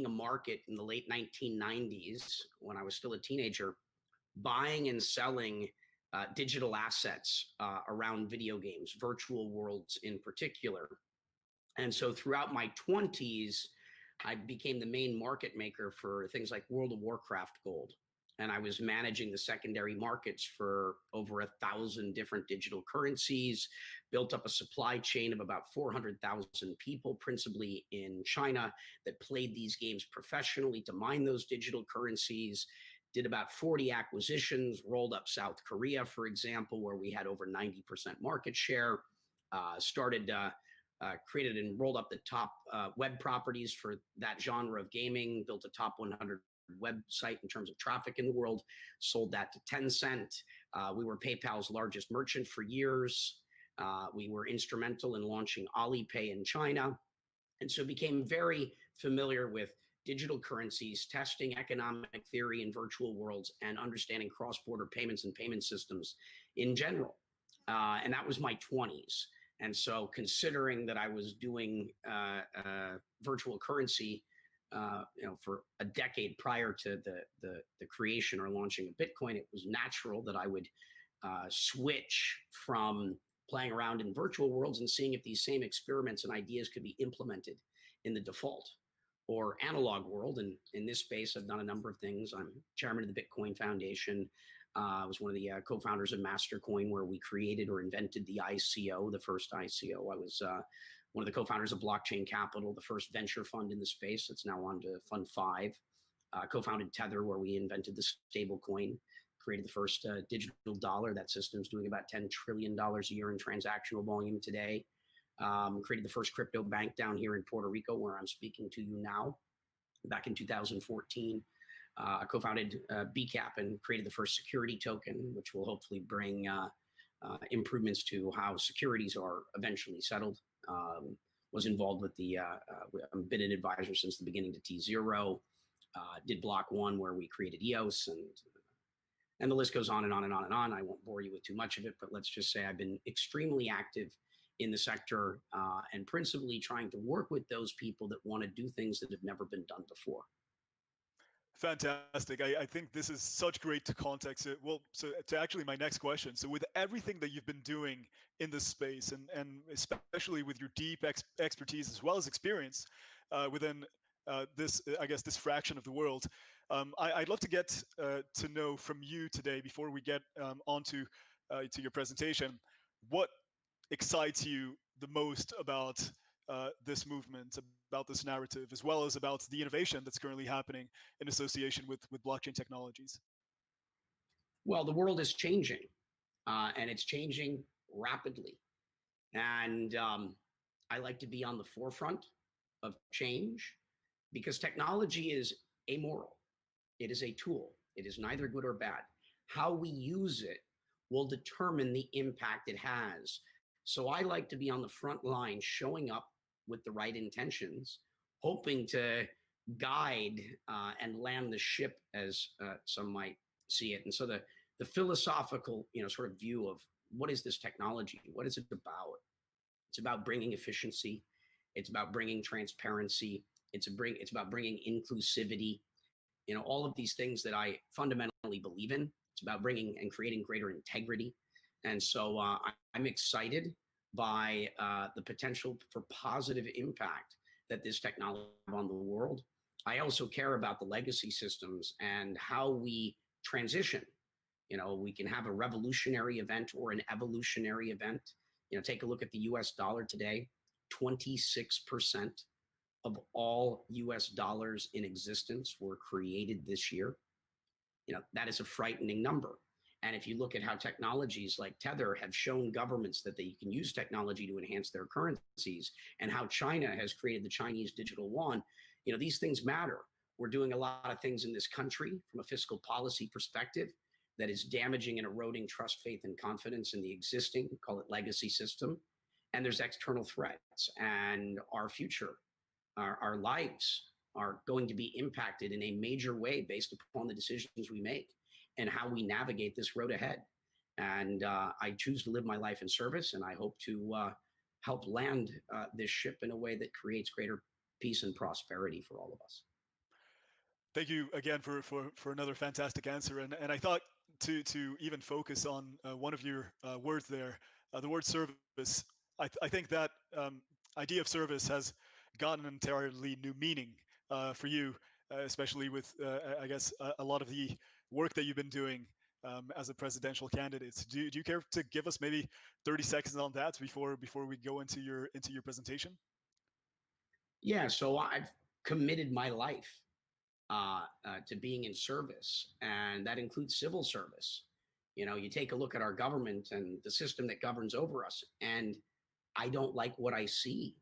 a market in the late 1990s when I was still a teenager, buying and selling digital assets around video games, virtual worlds in particular. And so throughout my 20s, I became the main market maker for things like World of Warcraft Gold. And I was managing the secondary markets for over 1,000 different digital currencies, built up a supply chain of about 400,000 people, principally in China, that played these games professionally to mine those digital currencies. Did about 40 acquisitions, rolled up South Korea, for example, where we had over 90% market share, created and rolled up the top web properties for that genre of gaming, built a top 100 website in terms of traffic in the world, sold that to Tencent. We were PayPal's largest merchant for years. We were instrumental in launching Alipay in China. And so became very familiar with digital currencies, testing economic theory in virtual worlds, and understanding cross-border payments and payment systems in general. And that was my 20s. And so considering that I was doing virtual currency for a decade prior to the creation or launching of Bitcoin, it was natural that I would switch from playing around in virtual worlds and seeing if these same experiments and ideas could be implemented in the default or analog world. And in this space, I've done a number of things. I'm chairman of the Bitcoin Foundation. I was one of the co-founders of Mastercoin, where we created or invented the ICO, the first ICO. I was one of the co-founders of Blockchain Capital, the first venture fund in the space. It's now on to Fund 5. Co-founded Tether, where we invented the stable coin, created the first digital dollar. That system's doing about $10 trillion a year in transactional volume today. Created the first crypto bank down here in Puerto Rico, where I'm speaking to you now, back in 2014. Co-founded BCAP and created the first security token, which will hopefully bring improvements to how securities are eventually settled. Was involved with I've been an advisor since the beginning to T0. Did Block 1, where we created EOS, and the list goes on and on and on and on. I won't bore you with too much of it, but let's just say I've been extremely active in the sector and principally trying to work with those people that want to do things that have never been done before. Fantastic. I think this is such great context. Well, so to actually my next question. So with everything that you've been doing in this space, and especially with your deep expertise as well as experience within this fraction of the world, I'd love to get to know from you today, before we get onto to your presentation, what excites you the most about this movement, about this narrative, as well as about the innovation that's currently happening in association with blockchain technologies? Well, the world is changing, and it's changing rapidly. And I like to be on the forefront of change, because technology is amoral. It is a tool. It is neither good or bad. How we use it will determine the impact it has. So I like to be on the front line, showing up with the right intentions, hoping to guide and land the ship, as some might see it. And so the philosophical, sort of view of what is this technology? What is it about? It's about bringing efficiency. It's about bringing transparency. It's about bringing inclusivity. All of these things that I fundamentally believe in. It's about bringing and creating greater integrity. And so I'm excited by the potential for positive impact that this technology has on the world. I also care about the legacy systems and how we transition. We can have a revolutionary event or an evolutionary event. Take a look at the US dollar today. 26% of all US dollars in existence were created this year. That is a frightening number. And if you look at how technologies like Tether have shown governments that they can use technology to enhance their currencies, and how China has created the Chinese digital yuan, these things matter. We're doing a lot of things in this country from a fiscal policy perspective that is damaging and eroding trust, faith, and confidence in the existing, call it legacy system. And there's external threats, and our future, our lives are going to be impacted in a major way based upon the decisions we make and how we navigate this road ahead. And I choose to live my life in service, and I hope to help land this ship in a way that creates greater peace and prosperity for all of us. Thank you again for another fantastic answer. And I thought to even focus on one of your words there, the word service. I think that idea of service has gotten an entirely new meaning for you, especially with I guess a lot of the work that you've been doing as a presidential candidate. Do you care to give us maybe 30 seconds on that before we go into your presentation? Yeah, so I've committed my life to being in service, and that includes civil service. You know, you take a look at our government and the system that governs over us, and I don't like what I see.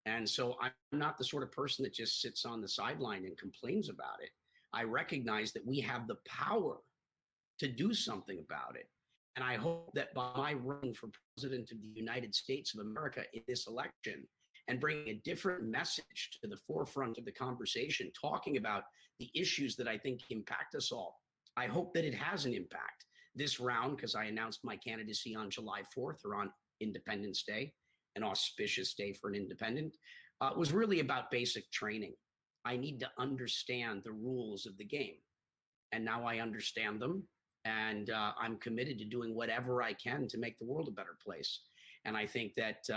And so I'm not the sort of person that just sits on the sideline and complains about it. I recognize that we have the power to do something about it. And I hope that by my running for president of the United States of America in this election and bringing a different message to the forefront of the conversation, talking about the issues that I think impact us all, I hope that it has an impact. This round, because I announced my candidacy on July 4th or on Independence Day, an auspicious day for an independent, was really about basic training. I need to understand the rules of the game. And now I understand them. And I'm committed to doing whatever I can to make the world a better place. And I think that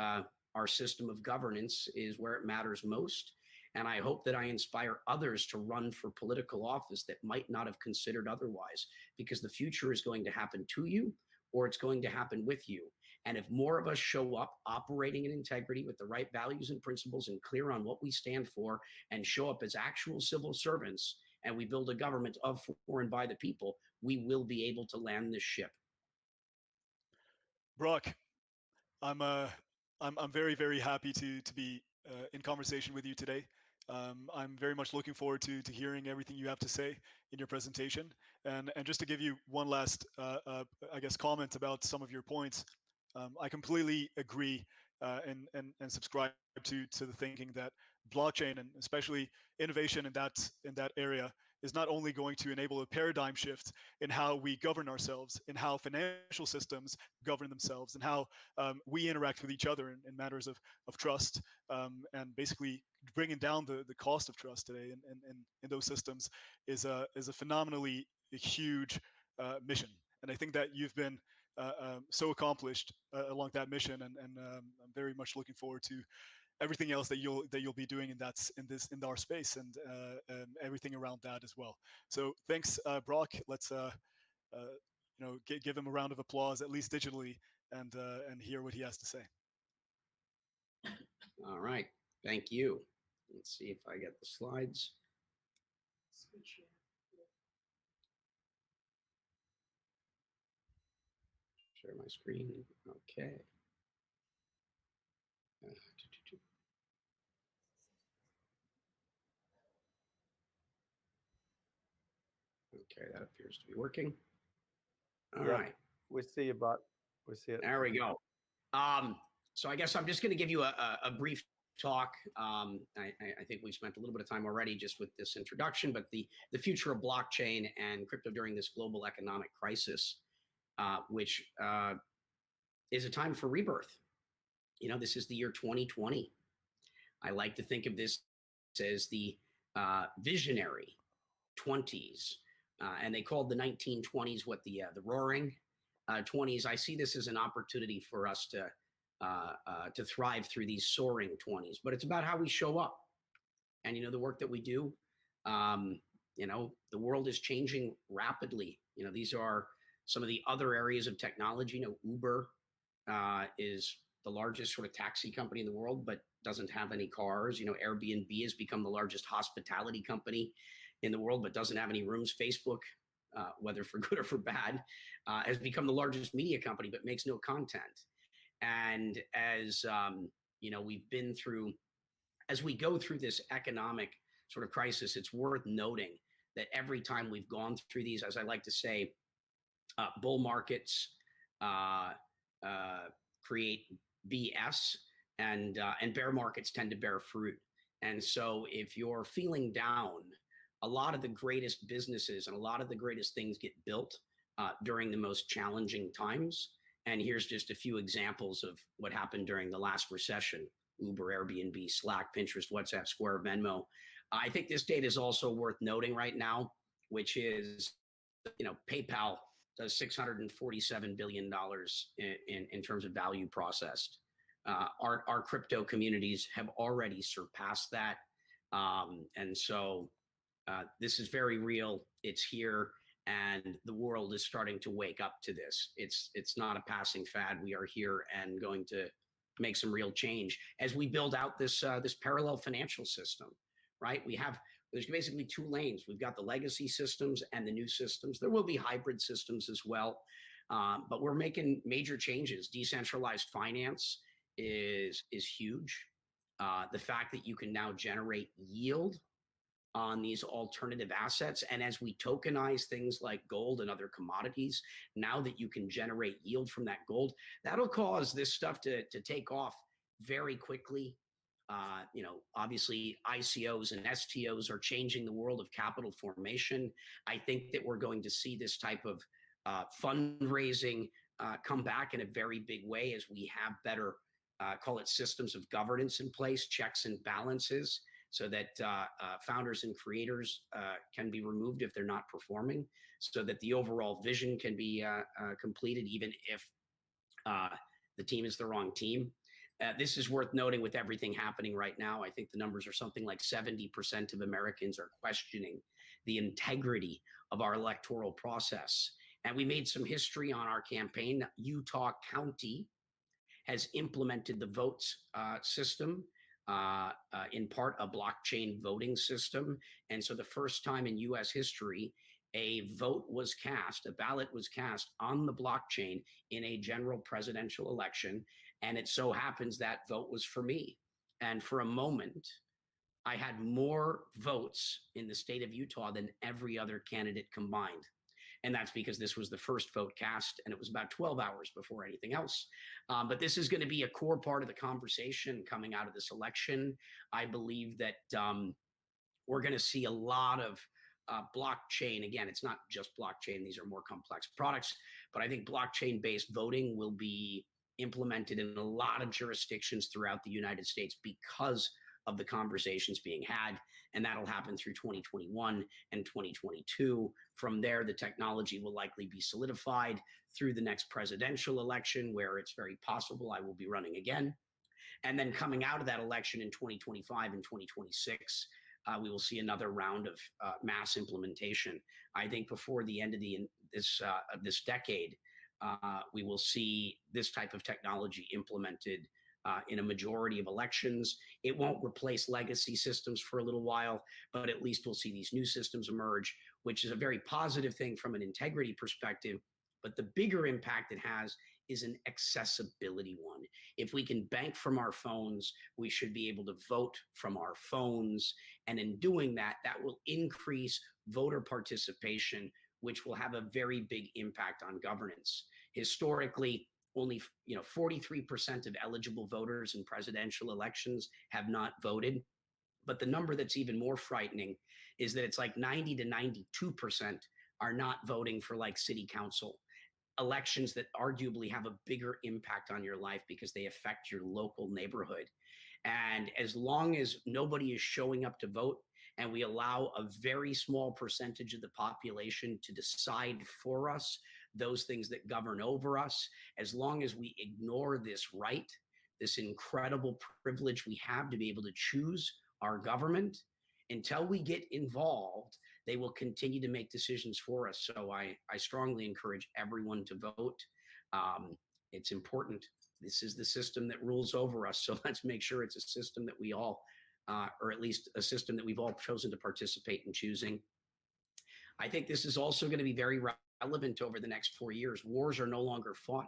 our system of governance is where it matters most. And I hope that I inspire others to run for political office that might not have considered otherwise, because the future is going to happen to you or it's going to happen with you. And if more of us show up operating in integrity with the right values and principles and clear on what we stand for and show up as actual civil servants, and we build a government of, for, and by the people, we will be able to land this ship. Brock, I'm uh I'm very very happy to be in conversation with you today. I'm very much looking forward to hearing everything you have to say in your presentation. And just to give you one last I guess comment about some of your points, I completely agree and subscribe to the thinking that blockchain and especially innovation in that area is not only going to enable a paradigm shift in how we govern ourselves, in how financial systems govern themselves, and how we interact with each other in matters of trust, and basically bringing down the cost of trust today in those systems is a phenomenally huge mission. And I think that you've been so accomplished along that mission, and I'm very much looking forward to everything else that you'll be doing in our space and everything around that as well. So thanks, Brock. Let's give him a round of applause, at least digitally, and hear what he has to say. All right. Thank you. Let's see if I get the slides. Share my screen. Okay. Okay, that appears to be working. All right. We see you, but we see it. There we go. So I guess I'm just going to give you a brief talk. I think we've spent a little bit of time already just with this introduction, but the future of blockchain and crypto during this global economic crisis, which is a time for rebirth. You know, this is the year 2020. I like to think of this as the visionary 20s, and they called the 1920s what the roaring 20s. I see this as an opportunity for us to thrive through these soaring 20s, but it's about how we show up and, you know, the work that we do. You know, the world is changing rapidly. You know, these are some of the other areas of technology. You know, Uber is the largest sort of taxi company in the world, but doesn't have any cars. You know, Airbnb has become the largest hospitality company in the world, but doesn't have any rooms. Facebook, whether for good or for bad, has become the largest media company, but makes no content. And as you know, as we go through this economic sort of crisis, it's worth noting that every time we've gone through these, as I like to say, bull markets create BS, and bear markets tend to bear fruit. And so if you're feeling down, a lot of the greatest businesses and a lot of the greatest things get built during the most challenging times. And here's just a few examples of what happened during the last recession: Uber, Airbnb, Slack, Pinterest, WhatsApp, Square, Venmo. I think this data is also worth noting right now, which is, PayPal does $647 billion in terms of value processed. Our crypto communities have already surpassed that. And so this is very real. It's here, and the world is starting to wake up to this. It's not a passing fad. We are here and going to make some real change as we build out this parallel financial system. Right? There's basically two lanes. We've got the legacy systems and the new systems. There will be hybrid systems as well, but we're making major changes. Decentralized finance is huge. The fact that you can now generate yield on these alternative assets, and as we tokenize things like gold and other commodities, now that you can generate yield from that gold, that'll cause this stuff to take off very quickly. Obviously ICOs and STOs are changing the world of capital formation. I think that we're going to see this type of fundraising come back in a very big way as we have better, call it systems of governance in place, checks and balances, so that founders and creators can be removed if they're not performing, so that the overall vision can be completed, even if the team is the wrong team. This is worth noting with everything happening right now. I think the numbers are something like 70% of Americans are questioning the integrity of our electoral process. And we made some history on our campaign. Utah County has implemented the votes system, in part a blockchain voting system. And so the first time in US history, a vote was cast, a ballot was cast on the blockchain in a general presidential election. And it so happens that vote was for me. And for a moment, I had more votes in the state of Utah than every other candidate combined. And that's because this was the first vote cast, and it was about 12 hours before anything else. But this is going to be a core part of the conversation coming out of this election. I believe that we're going to see a lot of blockchain. Again, it's not just blockchain. These are more complex products. But I think blockchain-based voting will be implemented in a lot of jurisdictions throughout the United States because of the conversations being had, and that'll happen through 2021 and 2022. From there, the technology will likely be solidified through the next presidential election, where it's very possible I will be running again. And then coming out of that election in 2025 and 2026, we will see another round of mass implementation. I think before the end of this decade, we will see this type of technology implemented in a majority of elections. It won't replace legacy systems for a little while, but at least we'll see these new systems emerge, which is a very positive thing from an integrity perspective. But the bigger impact it has is an accessibility one. If we can bank from our phones, we should be able to vote from our phones. And in doing that, that will increase voter participation, which will have a very big impact on governance. Historically, only 43% of eligible voters in presidential elections have not voted. But the number that's even more frightening is that it's like 90 to 92% are not voting for like city council elections that arguably have a bigger impact on your life because they affect your local neighborhood. And as long as nobody is showing up to vote, and we allow a very small percentage of the population to decide for us those things that govern over us, as long as we ignore this right, this incredible privilege we have to be able to choose our government, until we get involved, they will continue to make decisions for us. So I strongly encourage everyone to vote. It's important. This is the system that rules over us. So let's make sure it's a system that we all, or at least a system that we've all chosen to participate in choosing. I think this is also going to be very relevant over the next 4 years. Wars are no longer fought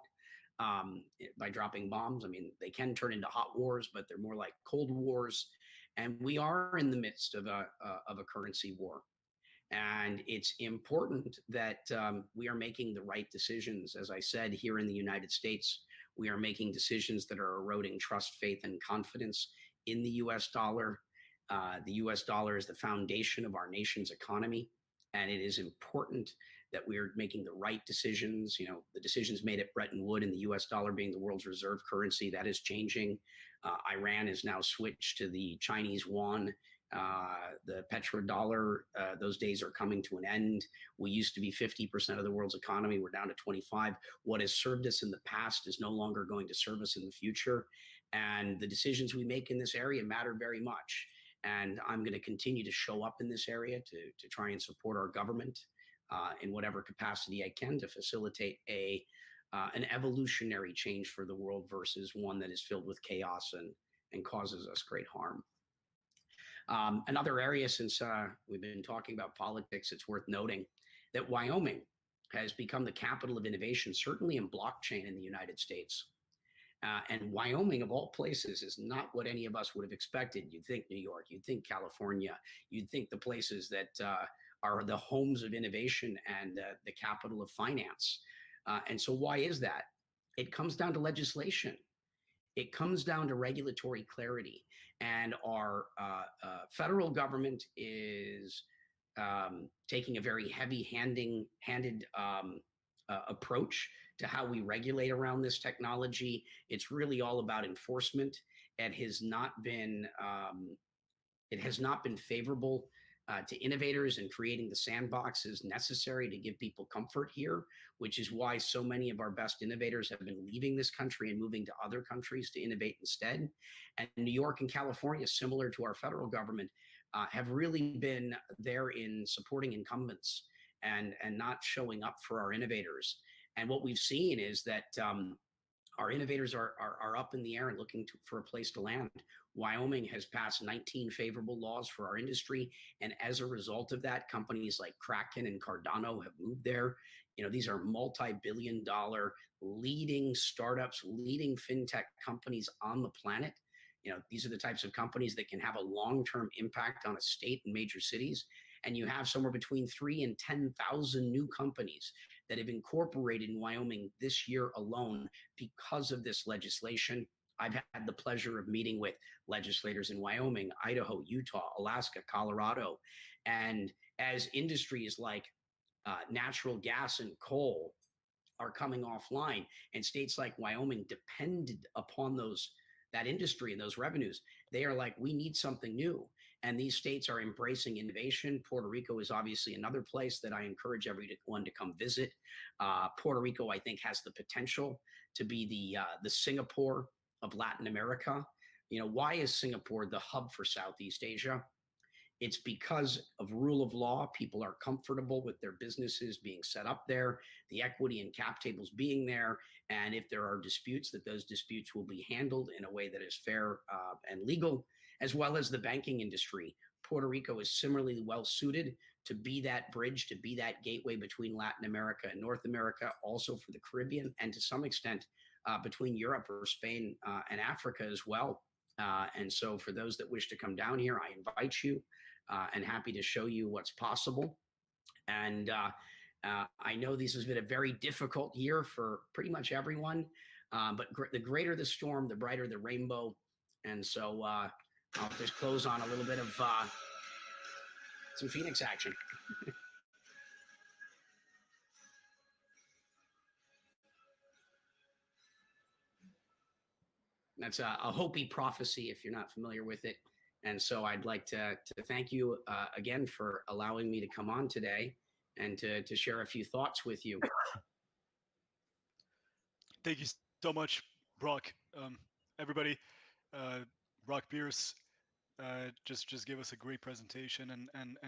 by dropping bombs. I mean, they can turn into hot wars, but they're more like cold wars. And we are in the midst of a currency war. And it's important that we are making the right decisions. As I said, here in the United States, we are making decisions that are eroding trust, faith, and confidence in the US dollar. The US dollar is the foundation of our nation's economy. And it is important that we are making the right decisions. You know, the decisions made at Bretton Woods and the US dollar being the world's reserve currency, that is changing. Iran has now switched to the Chinese yuan The petrodollar, those days are coming to an end. We used to be 50% of the world's economy. We're down to 25. What has served us in the past is no longer going to serve us in the future. And the decisions we make in this area matter very much. And I'm going to continue to show up in this area to try and support our government in whatever capacity I can to facilitate an evolutionary change for the world versus one that is filled with chaos and causes us great harm. Another area, since we've been talking about politics, it's worth noting that Wyoming has become the capital of innovation, certainly in blockchain in the United States. And Wyoming, of all places, is not what any of us would have expected. You'd think New York, you'd think California, you'd think the places that are the homes of innovation and the capital of finance. And so why is that? It comes down to legislation. It comes down to regulatory clarity. And our federal government is taking a very heavy-handed approach to how we regulate around this technology. It's really all about enforcement. It has not been favorable to innovators and creating the sandboxes necessary to give people comfort here, which is why so many of our best innovators have been leaving this country and moving to other countries to innovate instead. And New York and California, similar to our federal government, have really been there in supporting incumbents and not showing up for our innovators. And what we've seen is that our innovators are up in the air and looking for a place to land. Wyoming has passed 19 favorable laws for our industry. And as a result of that, companies like Kraken and Cardano have moved there. You know, these are multi-billion-dollar leading startups, leading fintech companies on the planet. You know, these are the types of companies that can have a long-term impact on a state and major cities. And you have somewhere between 3,000 and 10,000 new companies that have incorporated in Wyoming this year alone because of this legislation. I've had the pleasure of meeting with legislators in Wyoming, Idaho, Utah, Alaska, Colorado. And as industries like natural gas and coal are coming offline, and states like Wyoming depended upon that industry and those revenues, they are like, we need something new. And these states are embracing innovation. Puerto Rico is obviously another place that I encourage everyone to come visit. Puerto Rico, I think, has the potential to be the Singapore of Latin America. You know, why is Singapore the hub for Southeast Asia? It's because of rule of law. People are comfortable with their businesses being set up there, the equity and cap tables being there. And if there are disputes, that those disputes will be handled in a way that is fair and legal, as well as the banking industry. Puerto Rico is similarly well suited to be that bridge, to be that gateway between Latin America and North America, also for the Caribbean, and to some extent between Europe or Spain and Africa as well. And so for those that wish to come down here, I invite you and happy to show you what's possible. And I know this has been a very difficult year for pretty much everyone, but the greater the storm, the brighter the rainbow. And so I'll just close on a little bit of some Phoenix action. That's a Hopi prophecy, if you're not familiar with it. And so I'd like to thank you again for allowing me to come on today and to share a few thoughts with you. Thank you so much, Brock. Everybody, Brock Pierce just gave us a great presentation, and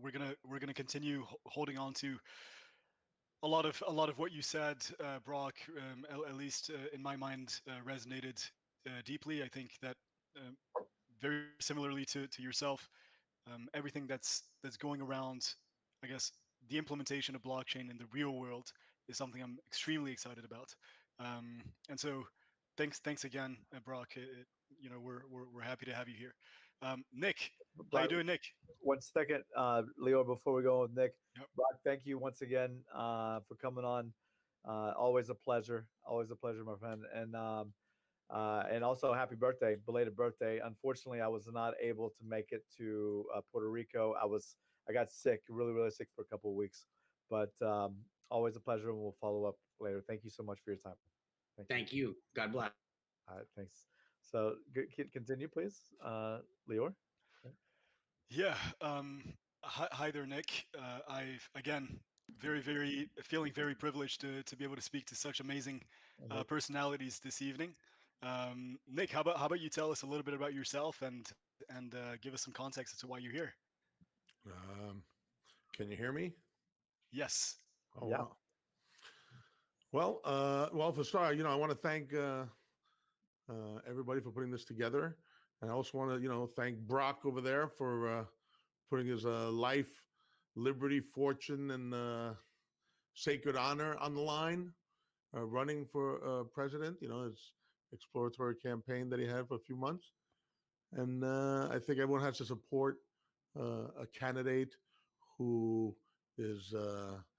we're gonna continue holding on to a lot of what you said, Brock. At least in my mind, resonated deeply. I think that very similarly to yourself, everything that's going around, I guess, the implementation of blockchain in the real world is something I'm extremely excited about. And so, thanks again, Brock. You know, we're happy to have you here. Nick, how you doing, Nick? 1 second, Leo, before we go with Nick. Yep. Brock, thank you once again for coming on. Always a pleasure, my friend. And also happy birthday, belated birthday. Unfortunately, I was not able to make it to Puerto Rico. I got sick, really sick for a couple of weeks, but always a pleasure, and we'll follow up later. Thank you so much for your time. Thank you. God bless. All right, thanks. So continue, please, Lior. Yeah. Hi there, Nick. I've again very feeling very privileged to be able to speak to such amazing personalities this evening. Nick, how about you tell us a little bit about yourself and give us some context as to why you're here? Um, can you hear me? Yes. Oh Yeah. wow. Well, for start, I want to thank everybody for putting this together, and I also want to, thank Brock over there for putting his life, liberty, fortune, and sacred honor on the line, running for president. His exploratory campaign that he had for a few months, and I think everyone has to support a candidate who is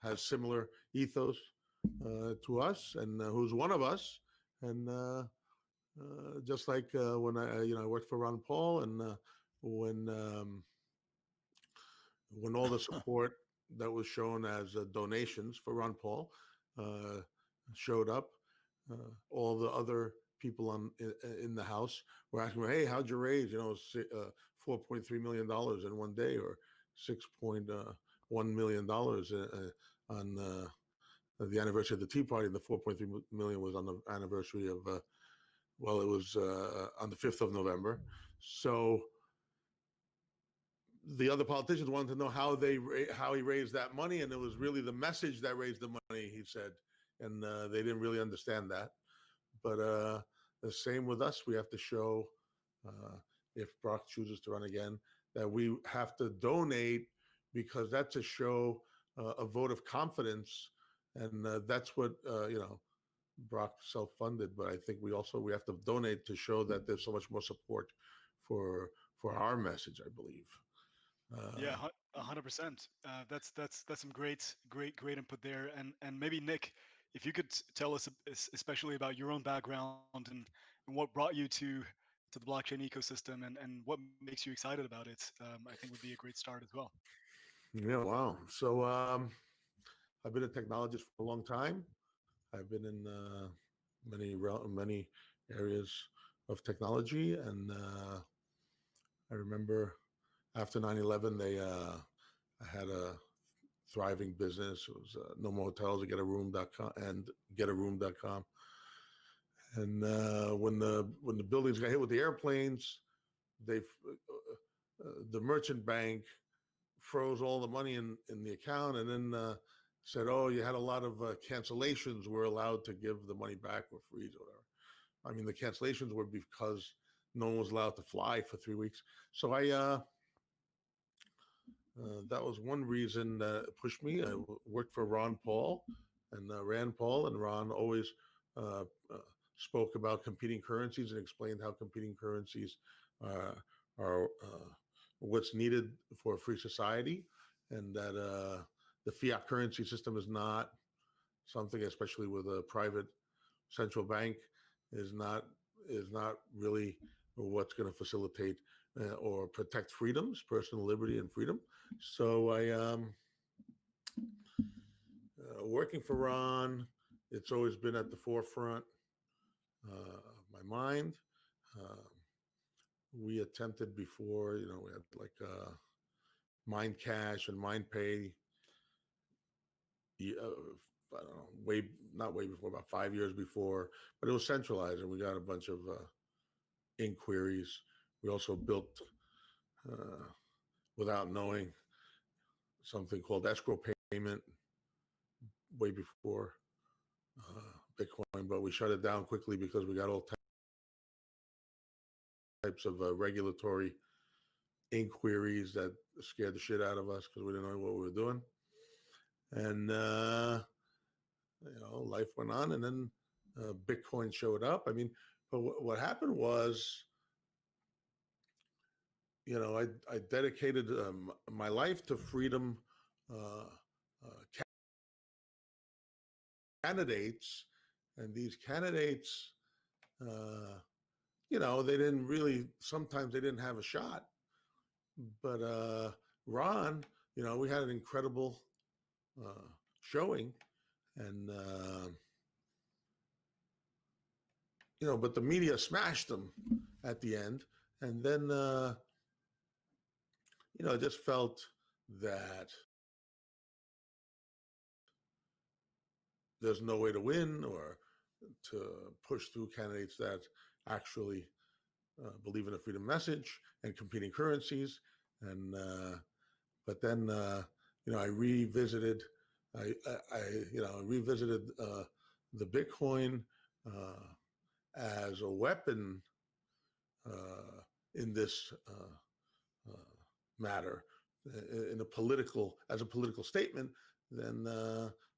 has similar ethos to us, and who's one of us. And just like when I worked for Ron Paul, and when um, when all the support that was shown as donations for Ron Paul uh, showed up, all the other people in the House were asking me, "Hey, how'd you raise? $4.3 million in one day, or $6.1 million on the anniversary of the Tea Party. And the 4.3 million was on the anniversary of it was on the 5th of November. So the other politicians wanted to know how he raised that money, and it was really the message that raised the money, he said, and they didn't really understand that. But the same with us. We have to show, if Brock chooses to run again, that we have to donate, because that's a show a vote of confidence, and that's what Brock self-funded. But I think we have to donate to show that there's so much more support for our message, I believe. Yeah, 100%. That's some great input there. And maybe Nick, if you could tell us especially about your own background and what brought you to the blockchain ecosystem and what makes you excited about it, I think would be a great start as well. Yeah, wow. So I've been a technologist for a long time. I've been in many areas of technology, and I remember after 9/11, I had a thriving business. It was No More Hotels, getaroom.com and getaroom.com. And when the buildings got hit with the airplanes, the merchant bank froze all the money in the account, and then said, "Oh, you had a lot of cancellations. We're allowed to give the money back or freeze or whatever." I mean, the cancellations were because no one was allowed to fly for 3 weeks. So that was one reason that pushed me. I worked for Ron Paul and Rand Paul, and Ron always uh, uh, spoke about competing currencies and explained how competing currencies are what's needed for a free society, and that the fiat currency system is not something, especially with a private central bank, is not really what's going to facilitate or protect freedoms, personal liberty and freedom. So I working for Ron, it's always been at the forefront of my mind. Uh, we attempted before, we had like Mind Cash and Mind Pay. I don't know, not way before, about 5 years before, but it was centralized, and we got a bunch of inquiries. We also built, uh, without knowing, something called escrow payment way before Bitcoin, but we shut it down quickly because we got all types of regulatory inquiries that scared the shit out of us because we didn't know what we were doing. And life went on, and then Bitcoin showed up. I mean, but what happened was, I dedicated my life to freedom candidates, and these candidates, they didn't really. Sometimes they didn't have a shot. But Ron, we had an incredible showing, and but the media smashed them at the end, and then I just felt that there's no way to win or to push through candidates that actually believe in a freedom message and competing currencies. And but then I revisited, revisited the Bitcoin as a weapon in this matter, as a political statement. Then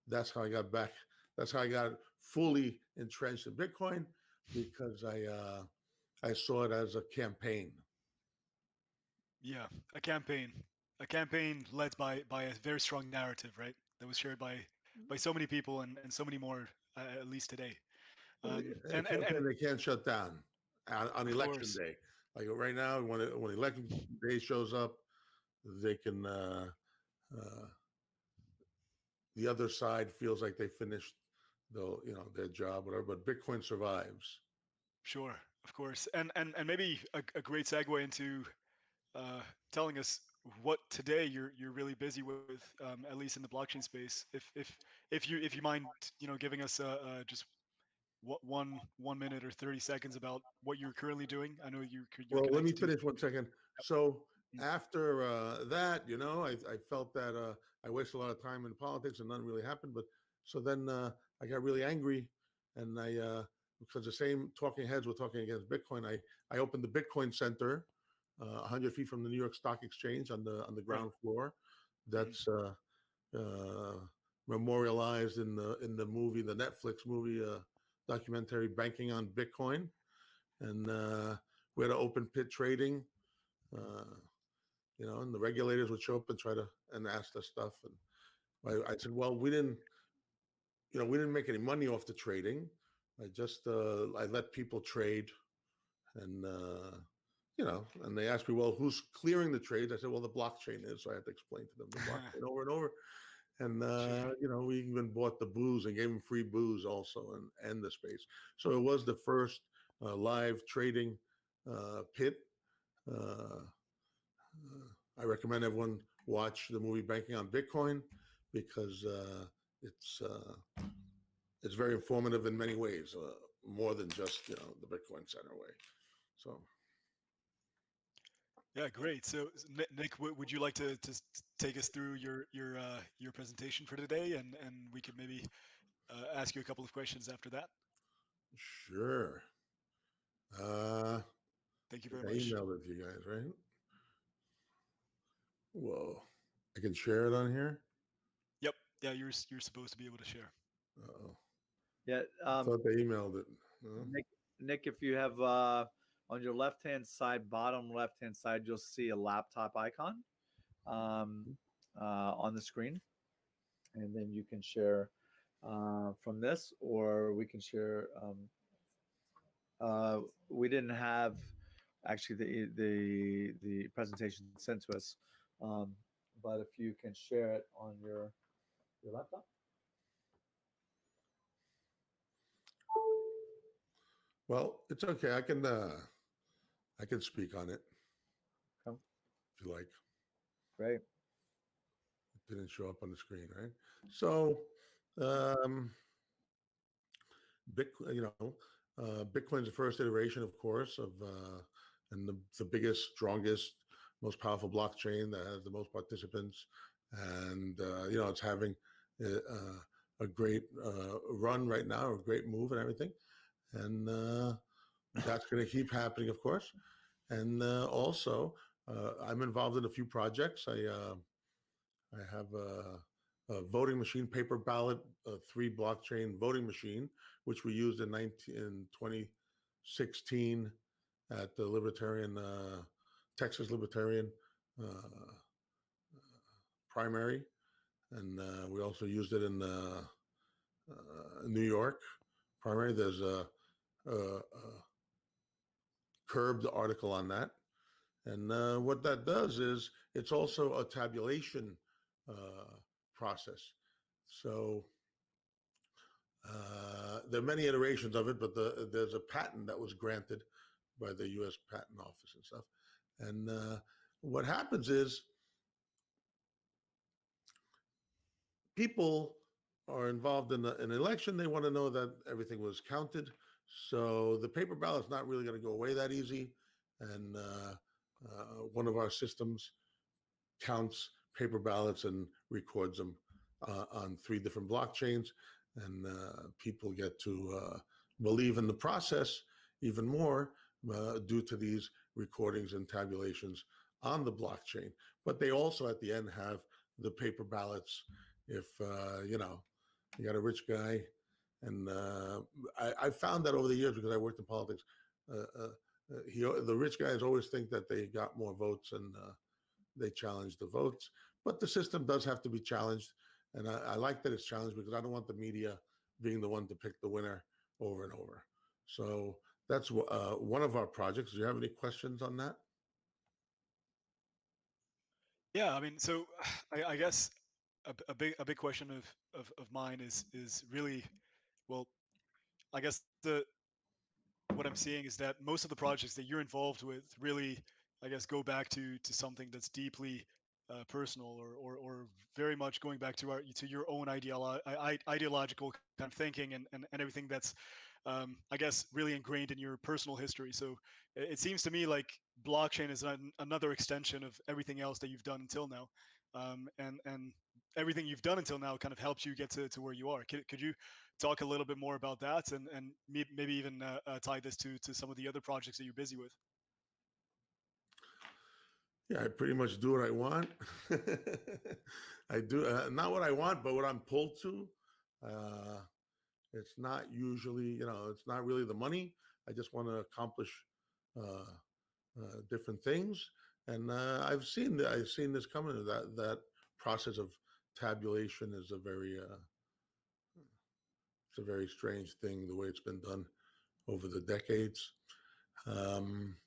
that's how I got back. That's how I got fully entrenched in Bitcoin, because I saw it as a campaign. Yeah, a campaign led by a very strong narrative, right? That was shared by so many people and so many more, at least today. A And campaign they can't shut down on of election course, day. Like right now, when election day shows up, they can. The other side feels like they finished their job, whatever. But Bitcoin survives. sure, of course, and maybe a great segue into telling us what today you're really busy with, at least in the blockchain space. If you mind, giving us just what 1 minute or 30 seconds about what you're currently doing. I know you're Well, let me connected to. finish 1 second. So after that, I felt that I wasted a lot of time in politics and nothing really happened. But so then I got really angry, and because the same talking heads were talking against Bitcoin, I opened the Bitcoin Center, 100 feet from the New York Stock Exchange on the ground floor. That's memorialized in the movie, the Netflix movie documentary, Banking on Bitcoin. And we had an open pit trading, and the regulators would show up and ask us stuff. And I said, well, we didn't make any money off the trading. I let people trade, and and they asked me, well, who's clearing the trades? I said, well, the blockchain is. So I had to explain to them the blockchain over and over. And Sure. we even bought the booze and gave them free booze also, and the space. So it was the first live trading pit. I recommend everyone watch the movie Banking on Bitcoin, because it's very informative in many ways, more than just the Bitcoin Center way. So. Yeah, great. So Nick, would you like to take us through your presentation for today, and we could maybe ask you a couple of questions after that? Sure. Thank you very I much. emailed it to you guys, right? Whoa. I can share it on here? Yep. Yeah, you're supposed to be able to share. Uh-oh. Yeah. I thought they emailed it. Nick, if you have on your left-hand side, bottom left-hand side, you'll see a laptop icon on the screen. And then you can share from this, or we can share. We didn't have actually the presentation sent to us, but if you can share it on your laptop. Well, it's okay. I can speak on it. Okay. If you like. Great. It didn't show up on the screen, right? So, Bitcoin's the first iteration, of course, of and the biggest, strongest, most powerful blockchain that has the most participants, and it's having a great run right now, a great move and everything, and that's going to keep happening, of course. And also, I'm involved in a few projects. I have a voting machine, paper ballot, 3 blockchain voting machine, which we used in 2016 at the Libertarian, Texas Libertarian primary. And we also used it in New York primary. There's a curbed article on that. And what that does is it's also a tabulation process. So there are many iterations of it, but there's a patent that was granted by the U.S. Patent Office and stuff. And what happens is people are involved in an election. They want to know that everything was counted. So the paper ballot's not really going to go away that easy. And one of our systems counts paper ballots and records them on 3 different blockchains. And people get to believe in the process even more due to these recordings and tabulations on the blockchain. But they also, at the end, have the paper ballots. If you know, you got a rich guy, and I found that over the years because I worked in politics. The rich guys always think that they got more votes, and they challenge the votes. But the system does have to be challenged, and I like that it's challenged because I don't want the media being the one to pick the winner over and over. So that's one of our projects. Do you have any questions on that? Yeah, I mean, so I guess a big question of mine is really, well, I guess what I'm seeing is that most of the projects that you're involved with really, I guess, go back to something that's deeply personal, or very much going back to your own ideological kind of thinking, and everything that's I guess really ingrained in your personal history. So it seems to me like blockchain is another extension of everything else that you've done until now, and everything you've done until now kind of helps you get to where you are. Could you talk a little bit more about that, and maybe even tie this to some of the other projects that you're busy with? Yeah, I pretty much do what I want. I do not what I want, but what I'm pulled to. Uh, it's not usually, it's not really the money. I just want to accomplish uh, different things, and I've seen this coming. That process of tabulation is it's a very strange thing, the way it's been done over the decades. Um,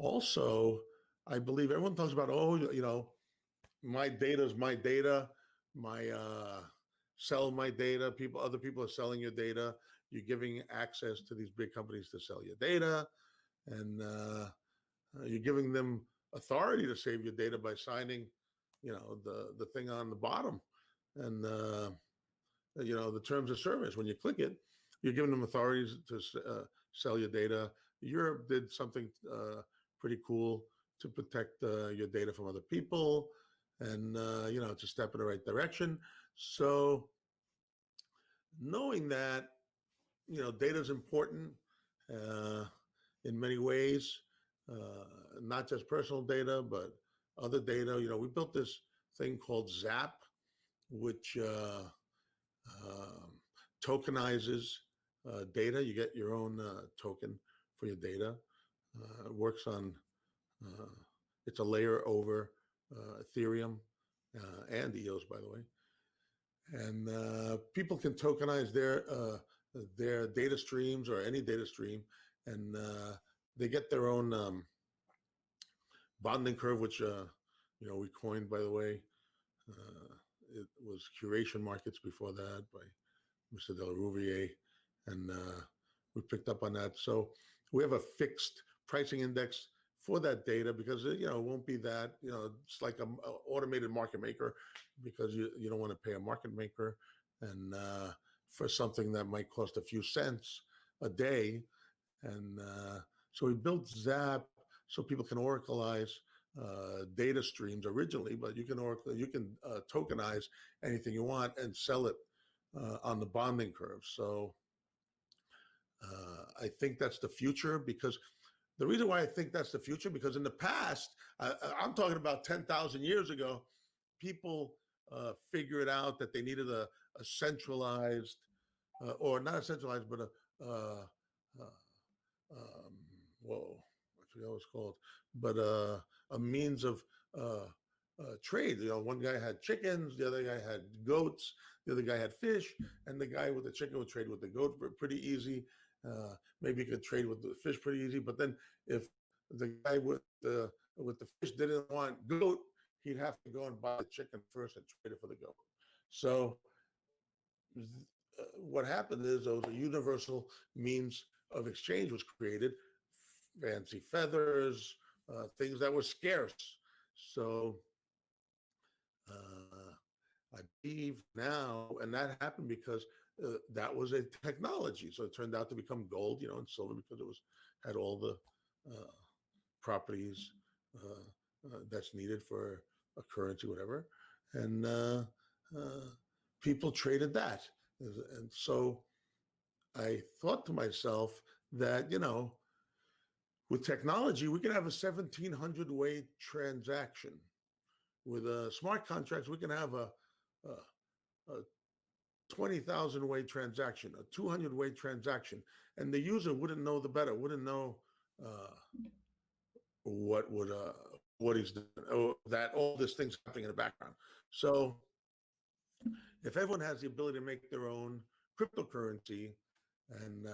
Also, I believe everyone talks about, oh, my data is my data. My sell my data. Other people are selling your data. You're giving access to these big companies to sell your data, and you're giving them authority to save your data by signing, the thing on the bottom, and the terms of service. When you click it, you're giving them authorities to sell your data. Europe did something pretty cool to protect your data from other people, and it's a step in the right direction. So knowing that data is important uh, in many ways, not just personal data, but other data. We built this thing called Zap, which tokenizes data. You get your own token for your data. It works on, it's a layer over Ethereum and EOS, by the way. And people can tokenize their data streams or any data stream, and they get their own bonding curve, which we coined, by the way. It was curation markets before that by Mr. Delarouvier, and we picked up on that. So we have a fixed pricing index for that data because it won't be that it's like an automated market maker, because you don't want to pay a market maker and for something that might cost a few cents a day. And so we built Zap so people can oracleize data streams originally, but you can tokenize anything you want and sell it on the bonding curve. So I think that's the future, because the reason why I think that's the future, because in the past, I'm talking about 10,000 years ago, people figured out that they needed a centralized, or not a centralized, but whoa, I forget what it's called, but a means of trade. One guy had chickens, the other guy had goats, the other guy had fish, and the guy with the chicken would trade with the goat pretty easy. Maybe you could trade with the fish pretty easy, but then if the guy with the fish didn't want goat, he'd have to go and buy the chicken first and trade it for the goat. So what happened is a universal means of exchange was created, fancy feathers, things that were scarce. So I believe now, and that happened because that was a technology. So it turned out to become gold, and silver because it had all the properties that's needed for a currency, whatever. And people traded that. And so I thought to myself that, with technology, we can have a 1,700 way transaction. With smart contracts, we can have a 20,000 way transaction, a 200 way transaction, and the user wouldn't know the better, wouldn't know what he's doing, or that all this thing's happening in the background. So if everyone has the ability to make their own cryptocurrency, and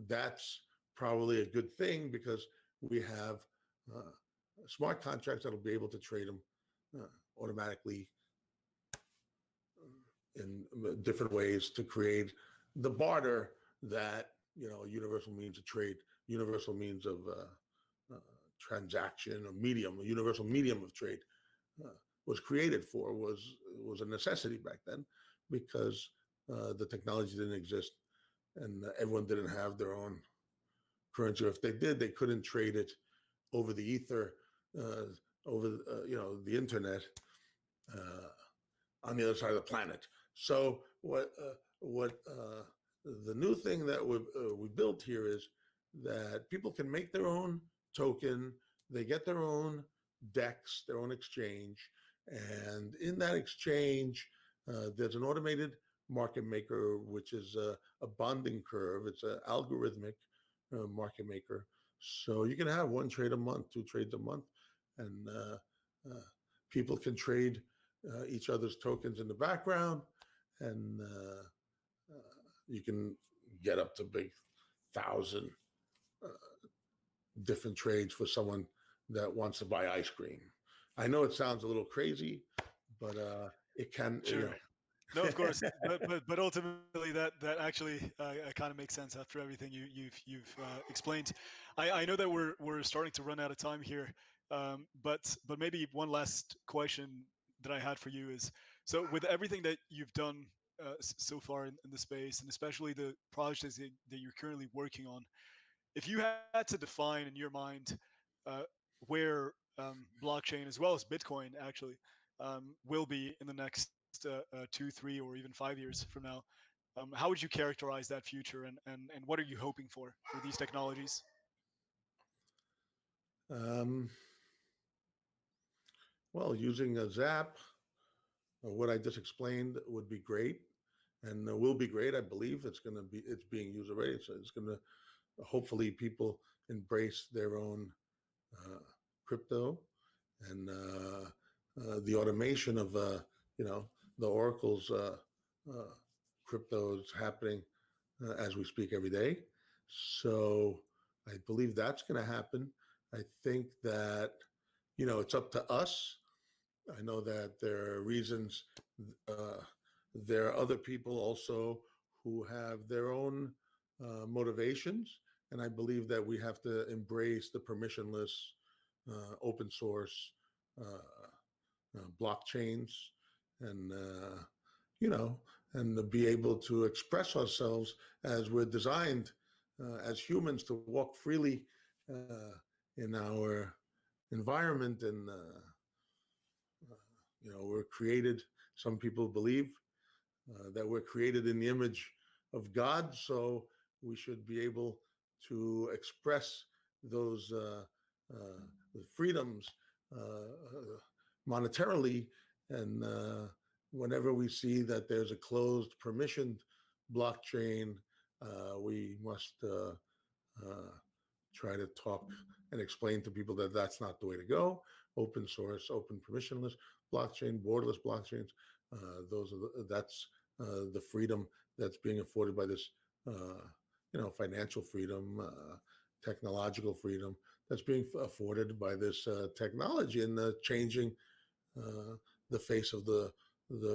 that's probably a good thing because we have smart contracts that'll be able to trade them automatically in different ways to create the barter that universal means of trade, universal means of transaction, or medium, a universal medium of trade was created for, was a necessity back then, because the technology didn't exist and everyone didn't have their own currency. If they did, they couldn't trade it over the ether, over the internet, on the other side of the planet. So what the new thing that we built here is that people can make their own token. They get their own DEX, their own exchange, and in that exchange, there's an automated market maker, which is a bonding curve. It's an algorithmic market maker. So you can have one trade a month, two trades a month, and people can trade each other's tokens in the background, and you can get up to big 1,000 different trades for someone that wants to buy ice cream. I know it sounds a little crazy, but it can. Sure. No, of course, but ultimately that actually kind of makes sense after everything you've explained. I know that we're starting to run out of time here, but maybe one last question that I had for you is, so with everything that you've done so far in the space, and especially the projects that you're currently working on, if you had to define in your mind where blockchain as well as Bitcoin actually will be in the next 2, 3, or even 5 years from now, how would you characterize that future, and what are you hoping for these technologies? Well, using a Zap, what I just explained would be great, and will be great. I believe it's being used already. So it's going to, hopefully, people embrace their own crypto, and the automation of the Oracle's crypto is happening as we speak every day. So I believe that's going to happen. I think that it's up to us. I know that there are reasons. There are other people also who have their own motivations, and I believe that we have to embrace the permissionless, open source blockchains, and and to be able to express ourselves as we're designed as humans, to walk freely in our environment. And we're created, some people believe that we're created in the image of God, so we should be able to express those freedoms monetarily. And whenever we see that there's a closed, permissioned blockchain, we must try to talk and explain to people that that's not the way to go. Open source, open permissionless blockchain, borderless blockchains. That's the freedom that's being afforded by this, financial freedom, technological freedom that's being afforded by this technology, and changing the face of the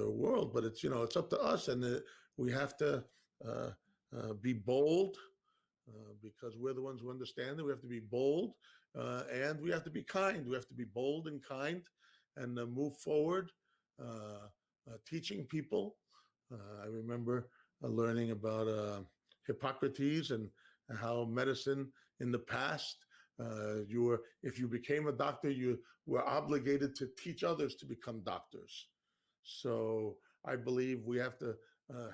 world. But it's up to us, and we have to be bold, because we're the ones who understand it. We have to be bold, And we have to be kind. We have to be bold and kind, and move forward, teaching people. I remember learning about Hippocrates and how medicine in the past, if you became a doctor, you were obligated to teach others to become doctors. So I believe we have to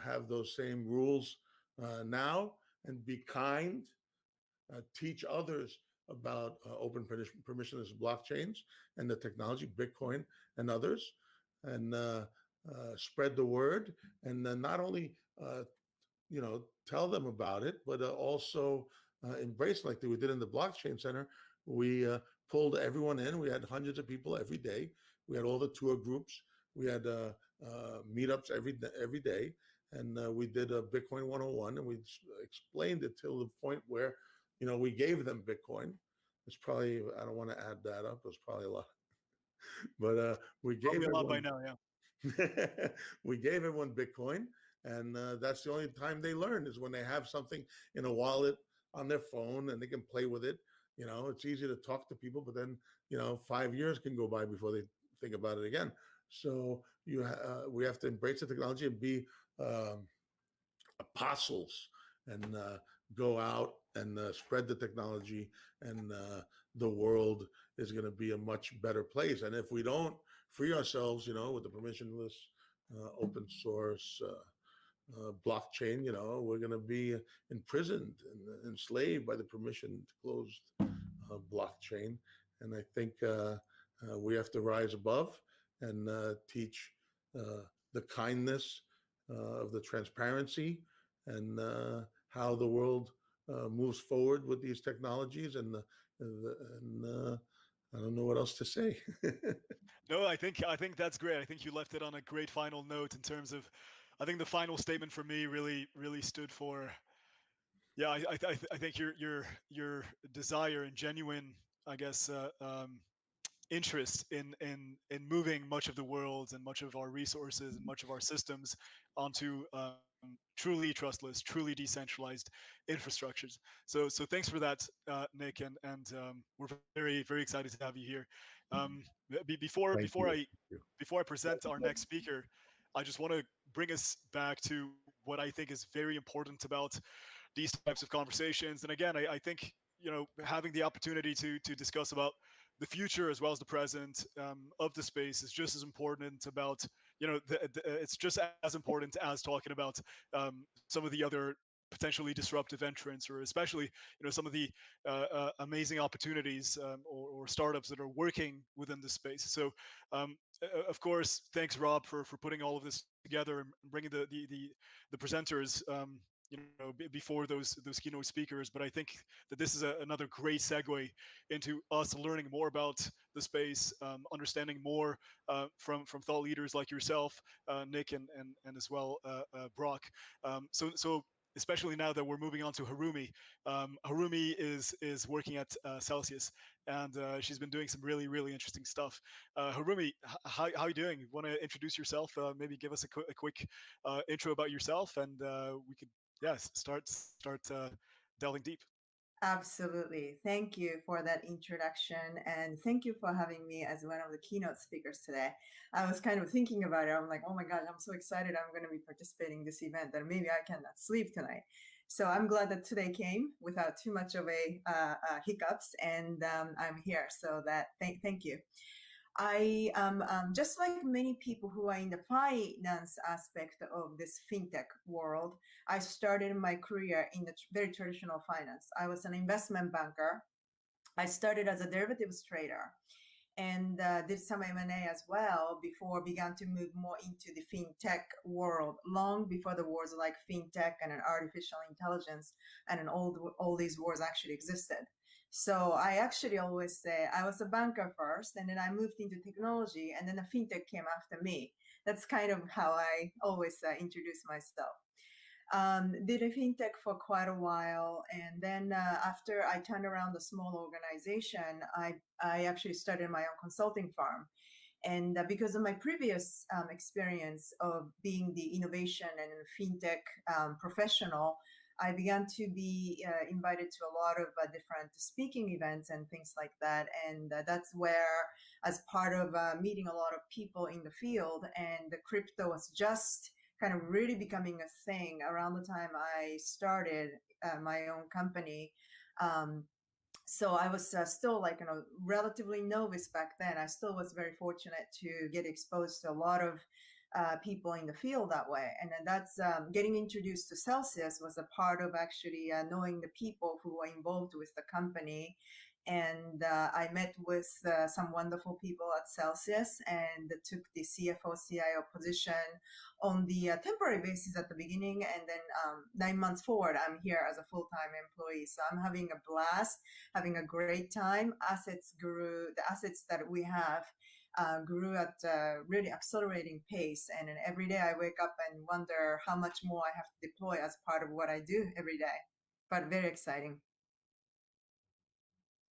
have those same rules now, and be kind, teach others about open permissionless blockchains and the technology, Bitcoin and others, and spread the word. And then not only tell them about it, but also embrace, like we did in the blockchain center. We pulled everyone in. We had hundreds of people every day. We had all the tour groups. We had meetups every day, and we did a Bitcoin 101, and we explained it till the point where we gave them Bitcoin. It's probably, I don't want to add that up, it's probably a lot, but we gave Probably a lot by everyone now, yeah. we gave everyone Bitcoin, and that's the only time they learn, is when they have something in a wallet on their phone and they can play with it. It's easy to talk to people, but then 5 years can go by before they think about it again. So we have to embrace the technology and be apostles, and go out and spread the technology, and the world is going to be a much better place. And if we don't free ourselves, with the permissionless open source blockchain, we're going to be imprisoned and enslaved by the permission closed blockchain. And I think we have to rise above and teach the kindness of the transparency, and how the world moves forward with these technologies. And I don't know what else to say. No, I think that's great. I think you left it on a great final note in terms of, I think the final statement for me really stood for, yeah, I think your desire and genuine, I guess, interest in moving much of the world and much of our resources and much of our systems onto truly trustless, truly decentralized infrastructures. So thanks for that, Nick, and we're very excited to have you here. Before Thank before you. I before I present our next speaker, I just want to bring us back to what I think is very important about these types of conversations. And again, I think having the opportunity to discuss about the future as well as the present of the space is just as important about it's just as important as talking about some of the other potentially disruptive entrants, or especially some of the amazing opportunities or startups that are working within the space. So of course, thanks Rob for putting all of this together and bringing the presenters before those keynote speakers. But I think that this is another great segue into us learning more about the space, understanding more from thought leaders like yourself, Nick, and as well Brock. So especially now that we're moving on to Harumi. Harumi is working at Celsius, and she's been doing some really interesting stuff. Harumi, how are you doing? Want to introduce yourself? Maybe give us a quick intro about yourself, and we could start delving deep. Absolutely. Thank you for that introduction, and thank you for having me as one of the keynote speakers today. I was kind of thinking about it. I'm like, oh my God, I'm so excited I'm going to be participating in this event that maybe I cannot sleep tonight. So I'm glad that today came without too much of a hiccups, and I'm here. So that thank you. I just like many people who are in the finance aspect of this fintech world, I started my career in the very traditional finance. I was an investment banker. I started as a derivatives trader, and did some M&A as well before began to move more into the fintech world, long before the words like fintech and an artificial intelligence and all these words actually existed. So I actually always say I was a banker first, and then I moved into technology, and then the fintech came after me. That's kind of how I always introduce myself. Did a fintech for quite a while, and then after I turned around a small organization, I actually started my own consulting firm. And because of my previous experience of being the innovation and fintech professional, I began to be invited to a lot of different speaking events and things like that. And that's where, as part of meeting a lot of people in the field, and the crypto was just kind of really becoming a thing around the time I started my own company. So I was still like, relatively novice back then. I still was very fortunate to get exposed to a lot of people in the field that way. And then that's getting introduced to Celsius was a part of actually knowing the people who were involved with the company. And I met with some wonderful people at Celsius and took the CFO CIO position on the temporary basis at the beginning. And then 9 months forward, I'm here as a full-time employee. So I'm having a blast, having a great time. Assets grew, the assets that we have grew at a really accelerating pace. And then every day I wake up and wonder how much more I have to deploy as part of what I do every day. But very exciting.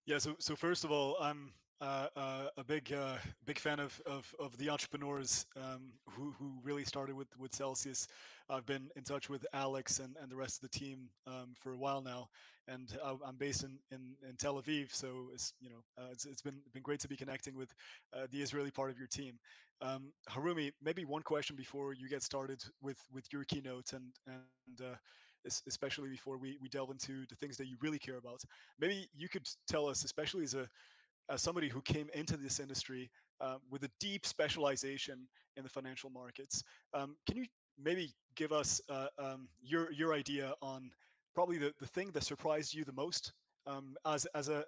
Yeah. So first of all, I'm a big fan of the entrepreneurs who really started with Celsius. I've been in touch with Alex and the rest of the team for a while now, and I'm based in Tel Aviv. So it's been great to be connecting with the Israeli part of your team. Harumi, maybe one question before you get started with your keynote and especially before we delve into the things that you really care about. Maybe you could tell us, especially as somebody who came into this industry with a deep specialization in the financial markets, can you maybe give us your idea on probably the thing that surprised you the most as a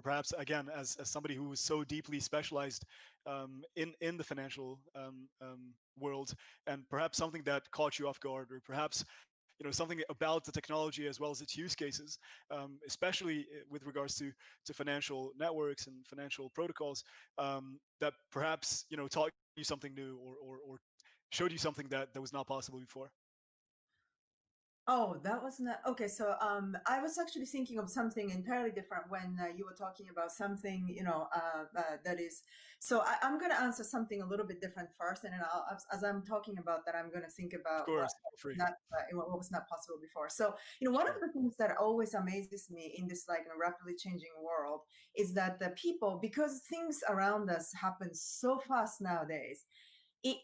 perhaps again as somebody who was so deeply specialized in the financial world, and perhaps something that caught you off guard, or perhaps something about the technology as well as its use cases, especially with regards to financial networks and financial protocols, that perhaps taught you something new, or showed you something that was not possible before. Oh, that was not okay. So, I was actually thinking of something entirely different when you were talking about something, that is. So, I'm going to answer something a little bit different first, and then as I'm talking about that, I'm going to think Of about what course, feel free. what was not possible before. So, one of Sure. the things that always amazes me in this like rapidly changing world is that the people, because things around us happen so fast nowadays, it,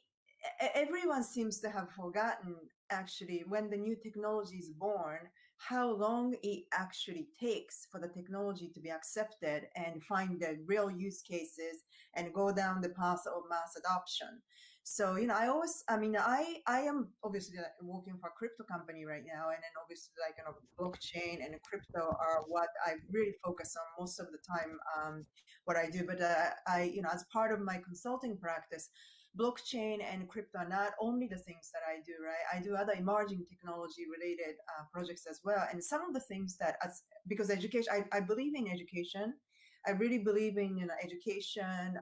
everyone seems to have forgotten actually when the new technology is born how long it actually takes for the technology to be accepted and find the real use cases and go down the path of mass adoption. So I am obviously working for a crypto company right now, and then obviously blockchain and crypto are what I really focus on most of the time, what I do. But I as part of my consulting practice, blockchain and crypto are not only the things that I do, right? I do other emerging technology related projects as well. And some of the things that, because education, I believe in education. I really believe in education,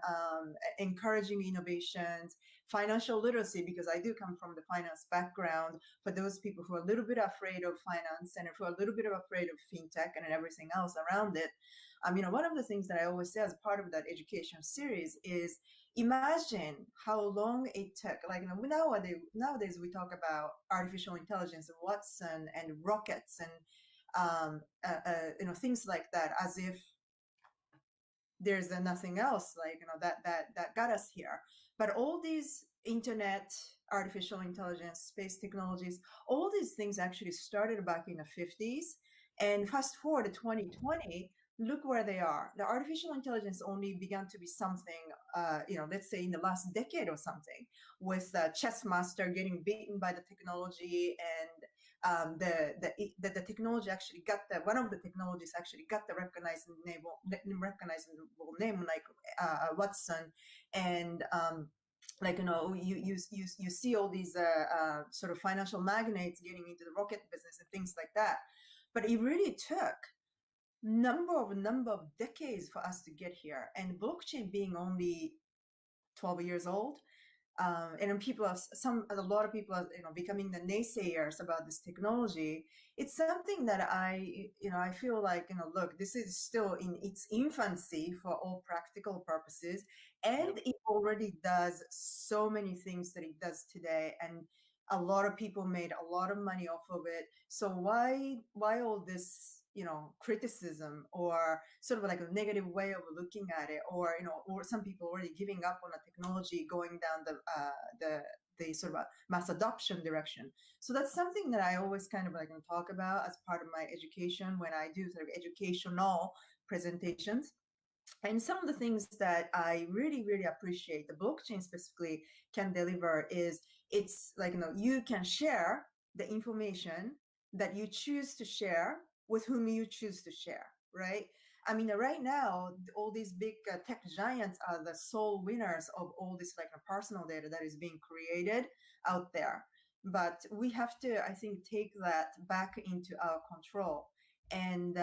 encouraging innovations, financial literacy, because I do come from the finance background. For those people who are a little bit afraid of finance and who are a little bit afraid of fintech and everything else around it, one of the things that I always say as part of that education series is imagine how long it took. Like nowadays we talk about artificial intelligence, Watson and rockets and things like that, as if there's nothing else like that got us here. But all these internet, artificial intelligence, space technologies, all these things actually started back in the 50s. And fast forward to 2020, look where they are. The artificial intelligence only began to be something, let's say in the last decade or something, with chess master getting beaten by the technology, and the technology actually got one of the technologies actually got the recognizable name like Watson, and you see all these sort of financial magnates getting into the rocket business and things like that. But it really took number of decades for us to get here, and blockchain being only 12 years old, and then a lot of people are becoming the naysayers about this technology. It's something that I feel like look, this is still in its infancy for all practical purposes, and it already does so many things that it does today, and A lot of people made a lot of money off of it. So why all this, criticism, or sort of like a negative way of looking at it, or or some people already giving up on the technology, going down the sort of a mass adoption direction. So that's something that I always kind of like talk about as part of my education when I do sort of educational presentations. And some of the things that I really, really appreciate the blockchain specifically can deliver is, it's like, you can share the information that you choose to share with whom you choose to share, right? I mean, right now, all these big tech giants are the sole winners of all this like personal data that is being created out there. But we have to, I think, take that back into our control. And,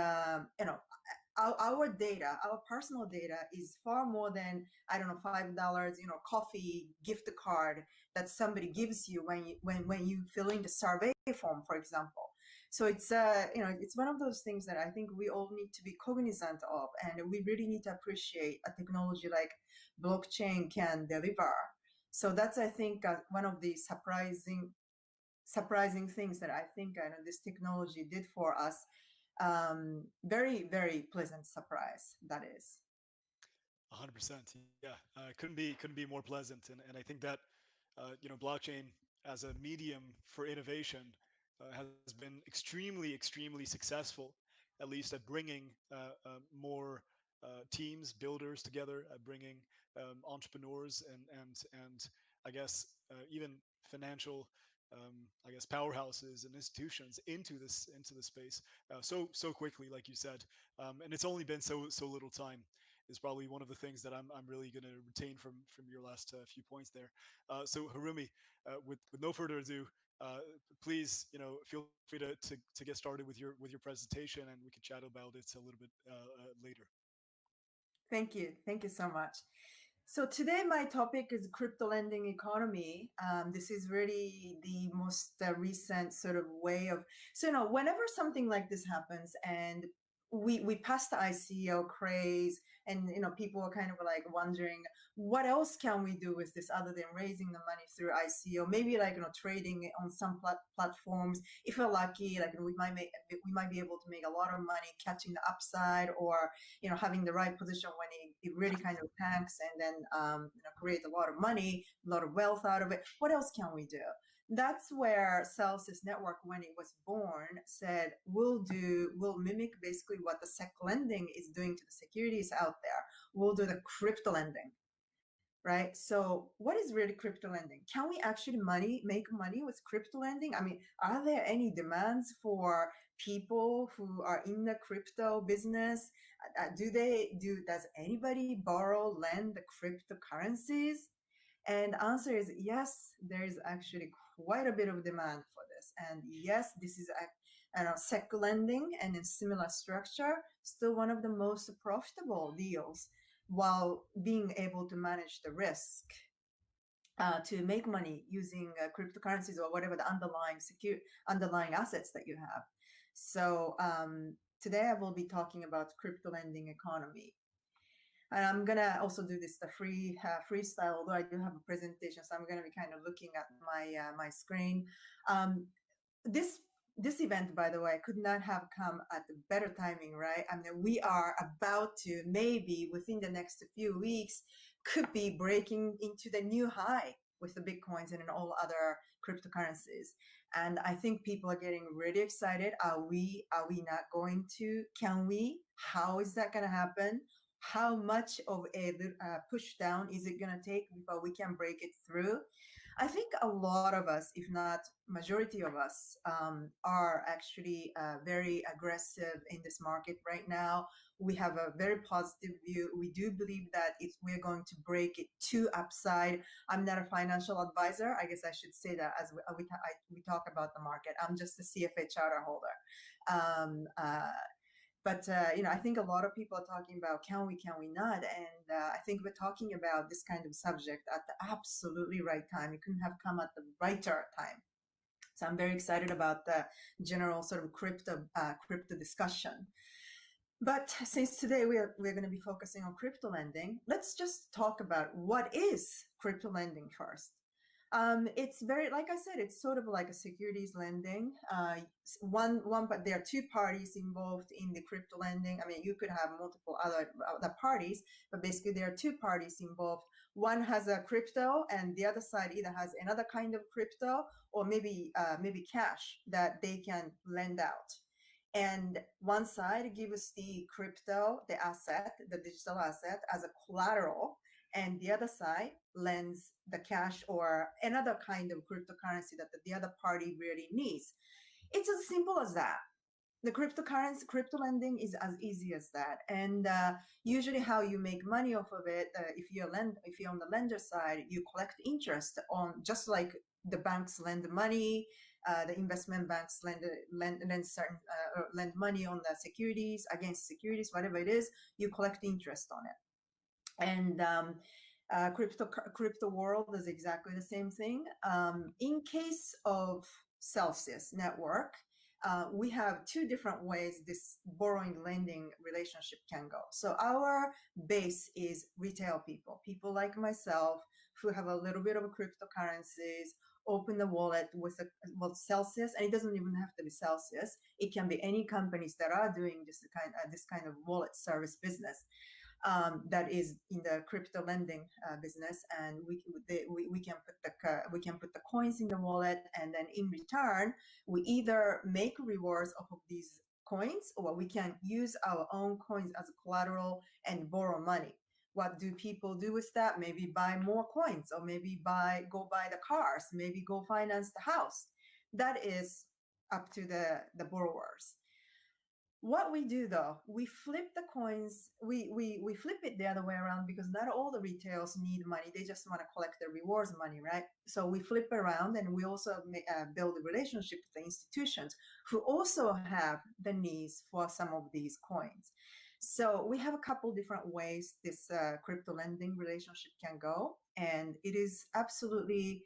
our data, our personal data, is far more than, I don't know, $5, coffee gift card that somebody gives you when you fill in the survey form, for example. So it's it's one of those things that I think we all need to be cognizant of, and we really need to appreciate a technology like blockchain can deliver. So that's, I think, one of the surprising things that I think this technology did for us. Very, very pleasant surprise, that is. 100%. Yeah, couldn't be more pleasant, and I think that blockchain as a medium for innovation has been extremely successful, at least at bringing more teams, builders together, at bringing entrepreneurs and I guess even financial I guess powerhouses and institutions into the space so quickly, like you said, and it's only been so little time. Is probably one of the things that I'm really going to retain from your last few points there. So Harumi, with no further ado, please feel free to get started with your presentation, and we can chat about it a little bit later. Thank you so much. So today my topic is crypto lending economy. This is really the most recent sort of way of, so whenever something like this happens, and we passed the ICO craze, and people are kind of like wondering, what else can we do with this other than raising the money through ICO? Maybe like trading on some platforms. If we're lucky, like we might be able to make a lot of money catching the upside, or having the right position when it really kind of tanks, and then create a lot of money, a lot of wealth out of it. What else can we do? That's where Celsius Network, when it was born, said we'll mimic basically what the SEC lending is doing to the securities out there. We'll do the crypto lending, right? So what is really crypto lending? Can we actually make money with crypto lending? I mean, are there any demands for people who are in the crypto business? Does anybody lend the cryptocurrencies? And the answer is yes, there is actually quite a bit of demand for this. And yes, this is SEC lending, and in similar structure, still one of the most profitable deals, while being able to manage the risk to make money using cryptocurrencies or whatever the underlying assets that you have. So today I will be talking about crypto lending economy. And I'm gonna also do this the freestyle, although I do have a presentation, so I'm gonna be kind of looking at my screen. This event, by the way, could not have come at a better timing, right? I mean, we are about to, maybe within the next few weeks, could be breaking into the new high with the Bitcoins and all other cryptocurrencies. And I think people are getting really excited. Are we not going to? Can we? How is that going to happen? How much of a push down is it going to take before we can break it through? I think a lot of us, if not majority of us, are actually very aggressive in this market right now. We have a very positive view. We do believe that we're going to break it to upside. I'm not a financial advisor. I guess I should say that as we talk about the market. I'm just a CFA charter holder. But I think a lot of people are talking about can we not, and I think we're talking about this kind of subject at the absolutely right time. It couldn't have come at the righter time. So I'm very excited about the general sort of crypto discussion. But since today we're going to be focusing on crypto lending, let's just talk about what is crypto lending first. It's very, like I said, it's sort of like a securities lending. But there are two parties involved in the crypto lending. I mean, you could have multiple other parties, but basically there are two parties involved. One has a crypto, and the other side either has another kind of crypto, or maybe cash that they can lend out. And one side gives the crypto, the asset, the digital asset, as a collateral, and the other side lends the cash or another kind of cryptocurrency that the other party really needs. It's as simple as that. The crypto lending is as easy as that. And usually how you make money off of it, if you're on the lender side, you collect interest on, just like the banks lend money, the investment banks lend money on the securities, against securities, whatever it is, you collect interest on it. And crypto world is exactly the same thing. In case of Celsius network, we have two different ways this borrowing lending relationship can go. So our base is retail people like myself who have a little bit of cryptocurrencies, open the wallet with Celsius, and it doesn't even have to be Celsius. It can be any companies that are doing this kind of wallet service business. That is in the crypto lending business, and we can put the coins in the wallet, and then in return we either make rewards off of these coins, or we can use our own coins as collateral and borrow money. What do people do with that? Maybe buy more coins, or maybe go buy the cars, maybe go finance the house. That is up to the borrowers. What we do though, we flip the coins, we flip it the other way around, because not all the retailers need money. They just want to collect their rewards money, right? So we flip it around, and we also build a relationship with the institutions who also have the needs for some of these coins. So we have a couple different ways this crypto lending relationship can go, and it is absolutely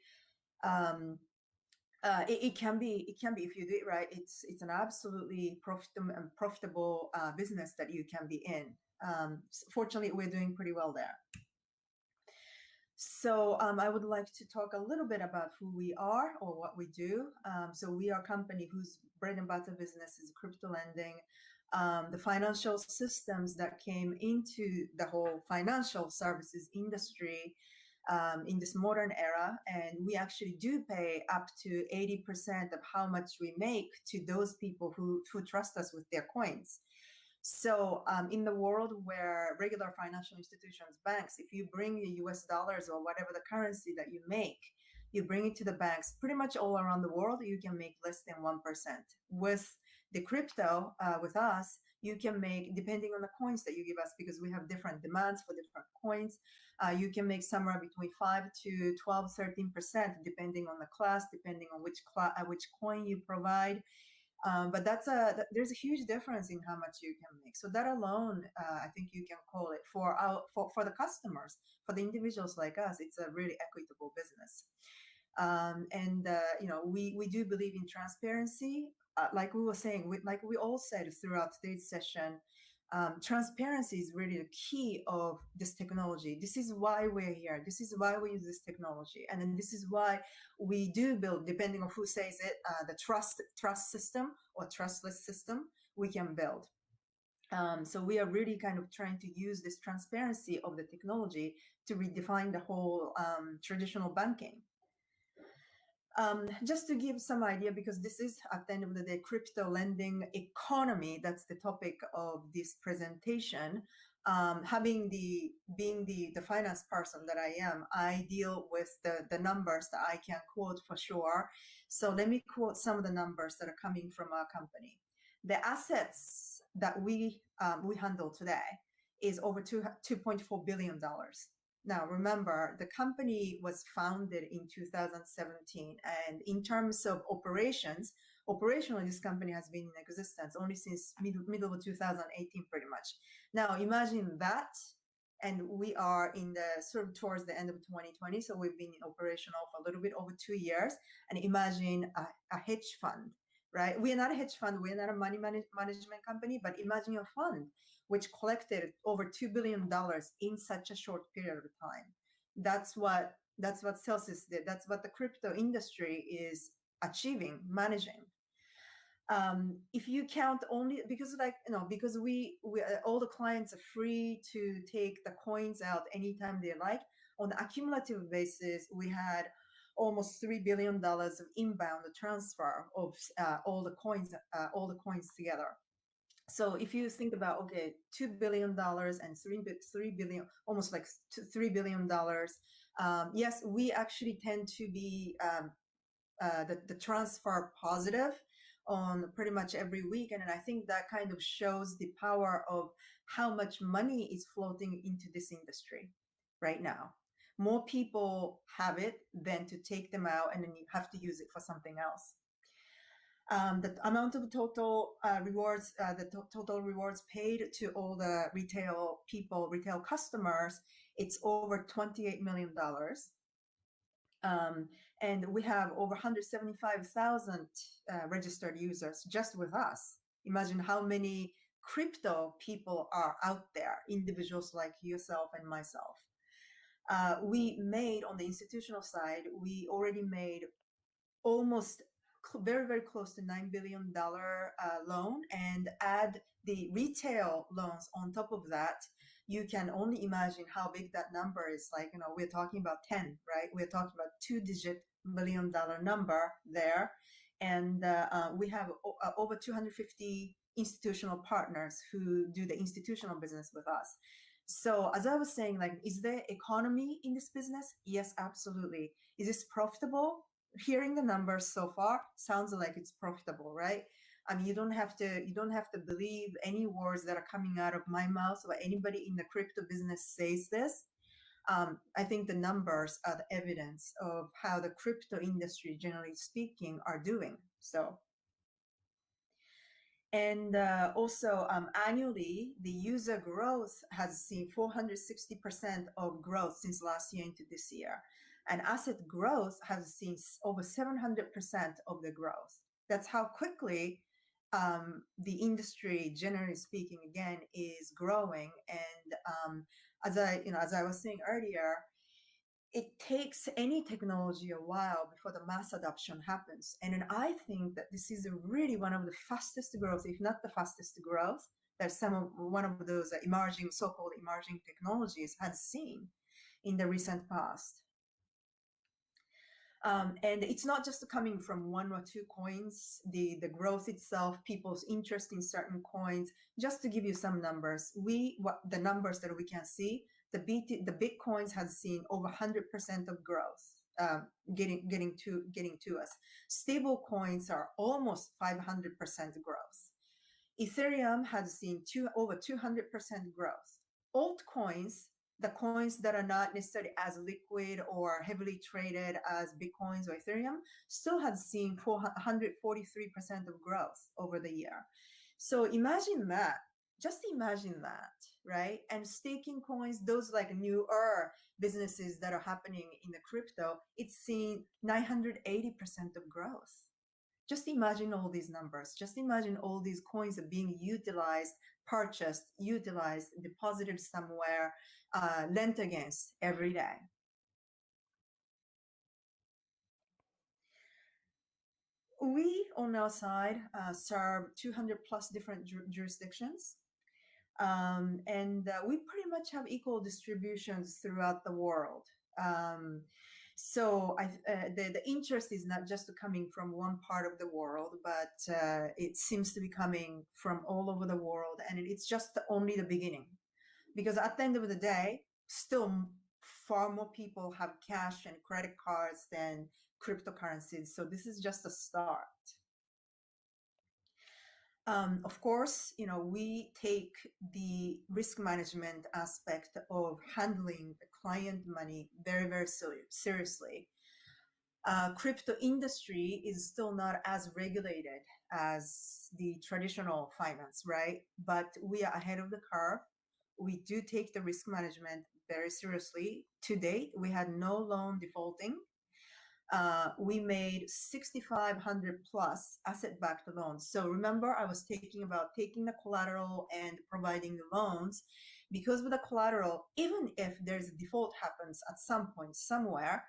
it can be if you do it right. It's an absolutely profitable business that you can be in. Fortunately, we're doing pretty well there. So I would like to talk a little bit about who we are or what we do. So we are a company whose bread and butter business is crypto lending. The financial systems that came into the whole financial services industry in this modern era, and we actually do pay up to 80% of how much we make to those people who trust us with their coins. So in the world where regular financial institutions, banks, if you bring your US dollars or whatever the currency that you make, you bring it to the banks pretty much all around the world, you can make less than 1%. With the crypto, with us, you can make, depending on the coins that you give us, because we have different demands for different coins, you can make somewhere between 5 to 12, 13%, depending on the class, depending on which coin you provide. But there's a huge difference in how much you can make. So that alone, I think you can call it for the customers, for the individuals like us, it's a really equitable business. We do believe in transparency. Like we were saying, like we all said throughout today's session, transparency is really the key of this technology. This is why we're here. This is why we use this technology. And then this is why we do build, depending on who says it, the trust system or trustless system we can build. So we are really kind of trying to use this transparency of the technology to redefine the whole traditional banking. Just to give some idea, because this is at the end of the day crypto lending economy, that's the topic of this presentation. Being the finance person that I am, I deal with the numbers that I can quote for sure. So let me quote some of the numbers that are coming from our company. The assets that we handle today is over $2.4 billion. Now, remember, the company was founded in 2017, and in terms of operationally, this company has been in existence only since middle of 2018, pretty much. Now, imagine that, and we are in the sort of towards the end of 2020, so we've been operational for a little bit over 2 years, and imagine a hedge fund, right? We are not a hedge fund, we're not a money management company, but imagine a fund which collected over $2 billion in such a short period of time. That's what That's what Celsius did. That's what the crypto industry is achieving, managing. If you count only because because we all the clients are free to take the coins out anytime they like. On the accumulative basis, we had almost $3 billion of inbound transfer of all the coins together. So if you think about, okay, $2 billion and 3 billion, almost like $3 billion. Yes, we actually tend to be the transfer positive on pretty much every week. And I think that kind of shows the power of how much money is floating into this industry right now. More people have it than to take them out and then you have to use it for something else. The amount of total rewards, total rewards paid to all the retail customers, it's over $28 million. And we have over 175,000 registered users just with us. Imagine how many crypto people are out there, individuals like yourself and myself. We made, on the institutional side, we already made almost very, very close to $9 billion loan, and add the retail loans on top of that. You can only imagine how big that number is. Like, we're talking about 10, right? We're talking about $2-digit $1 million number there. And we have over 250 institutional partners who do the institutional business with us. So as I was saying, like, is there economy in this business? Yes, absolutely. Is this profitable? Hearing the numbers so far sounds like it's profitable, right? I mean, you don't have to believe any words that are coming out of my mouth or anybody in the crypto business says this. I think the numbers are the evidence of how the crypto industry, generally speaking, are doing. So, and also annually, the user growth has seen 460% of growth since last year into this year. And asset growth has seen over 700% of the growth. That's how quickly the industry, generally speaking, again, is growing. And as I was saying earlier, it takes any technology a while before the mass adoption happens. And then I think that this is really one of the fastest growth, if not the fastest growth, that one of those so-called emerging technologies has seen in the recent past. And it's not just coming from one or two coins, the growth itself, people's interest in certain coins. Just to give you some numbers, the numbers that we can see, the Bitcoins has seen over 100% of growth, getting to us. Stable coins are almost 500% growth. Ethereum has seen over 200% growth. Altcoins, the coins that are not necessarily as liquid or heavily traded as Bitcoins or Ethereum, still has seen 143% of growth over the year. So imagine that. Just imagine that, right? And staking coins, those like newer businesses that are happening in the crypto, it's seen 980% of growth. Just imagine all these numbers. Just imagine all these coins are being utilized, purchased, utilized, deposited somewhere, lent against every day. We, on our side, serve 200 plus different jurisdictions. And we pretty much have equal distributions throughout the world. So the interest is not just coming from one part of the world, but it seems to be coming from all over the world. And it's just only the beginning. Because at the end of the day, still far more people have cash and credit cards than cryptocurrencies. So this is just a start. Of course, we take the risk management aspect of handling the client money very, very seriously. Crypto industry is still not as regulated as the traditional finance, right? But we are ahead of the curve. We do take the risk management very seriously. To date, we had no loan defaulting. We made 6,500 plus asset-backed loans. So remember, I was taking the collateral and providing the loans. because of the collateral, even if there's a default happens at some point somewhere,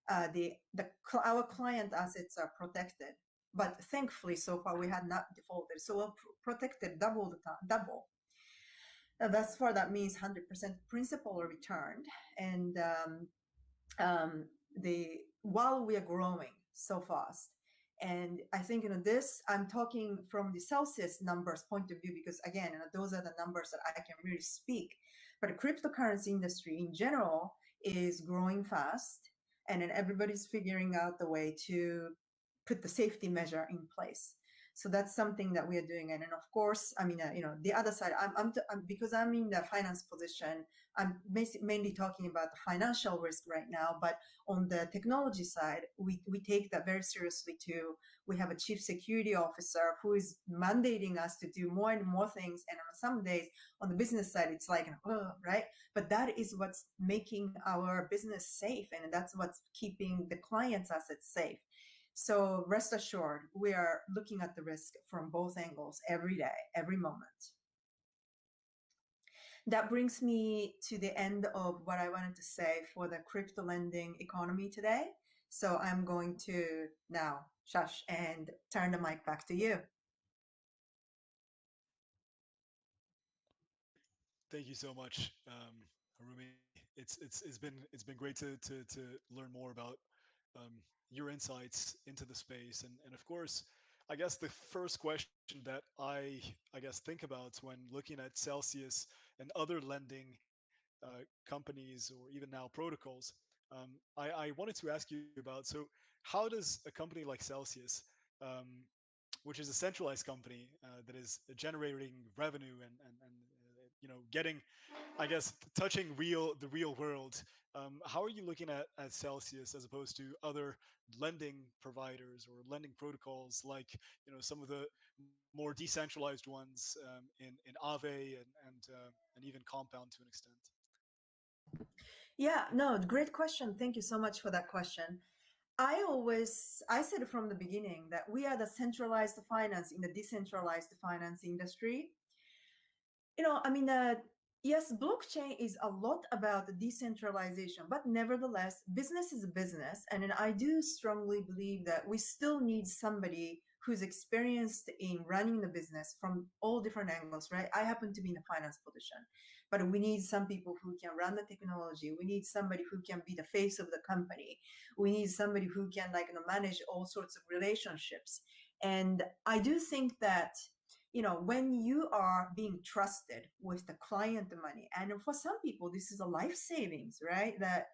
our client assets are protected. But thankfully, so far we had not defaulted, so we're protected double the time, double. Thus far, that means 100% principal returned, and while we are growing so fast. And I think this, I'm talking from the Celsius numbers point of view, because again, those are the numbers that I can really speak. But the cryptocurrency industry in general is growing fast, and then everybody's figuring out the way to put the safety measure in place. So that's something that we are doing. And then of course, I mean, the other side, because I'm in the finance position, I'm mainly talking about the financial risk right now. But on the technology side, we take that very seriously too. We have a chief security officer who is mandating us to do more and more things. And on some days on the business side, it's like, right? But that is what's making our business safe. And that's what's keeping the client's assets safe. So rest assured, we are looking at the risk from both angles every day, every moment. That brings me to the end of what I wanted to say for the crypto lending economy today. So I'm going to now shush and turn the mic back to you. Thank you so much, Harumi. It's been great to learn more about your insights into the space, and of course, I guess the first question that I guess think about when looking at Celsius and other lending companies or even now protocols, I wanted to ask you about, so how does a company like Celsius, um, which is a centralized company that is generating revenue and getting, I guess, touching the real world. How are you looking at Celsius as opposed to other lending providers or lending protocols, like some of the more decentralized ones in Aave and even Compound to an extent? Yeah, no, great question. Thank you so much for that question. I said from the beginning that we are the centralized finance in the decentralized finance industry. I mean, yes, blockchain is a lot about decentralization, but nevertheless, business is a business. And then I do strongly believe that we still need somebody who's experienced in running the business from all different angles, right? I happen to be in a finance position, but we need some people who can run the technology. We need somebody who can be the face of the company. We need somebody who can manage all sorts of relationships. And I do think that when you are being trusted with the client money, and for some people, this is a life savings, right? That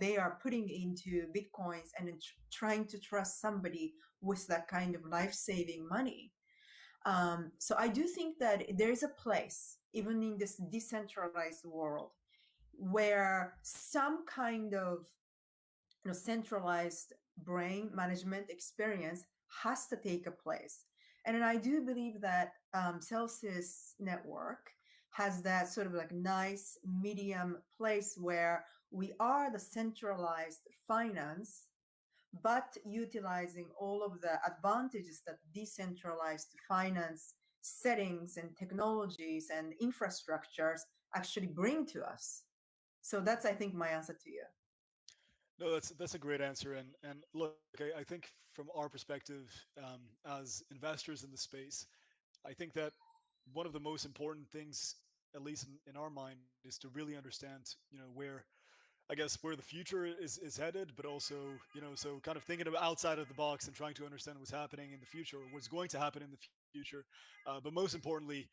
they are putting into Bitcoins and then trying to trust somebody with that kind of life saving money. So I do think that there's a place, even in this decentralized world, where some kind of centralized brain management experience has to take a place. And I do believe that Celsius network has that sort of nice medium place where we are the centralized finance, but utilizing all of the advantages that decentralized finance settings and technologies and infrastructures actually bring to us. So that's, I think, my answer to you. No, that's a great answer. And look, I think from our perspective as investors in the space, I think that one of the most important things, at least in our mind, is to really understand, where, I guess, where the future is headed, but also, so kind of thinking about outside of the box and trying to understand what's happening in the future or what's going to happen in the future. But most importantly,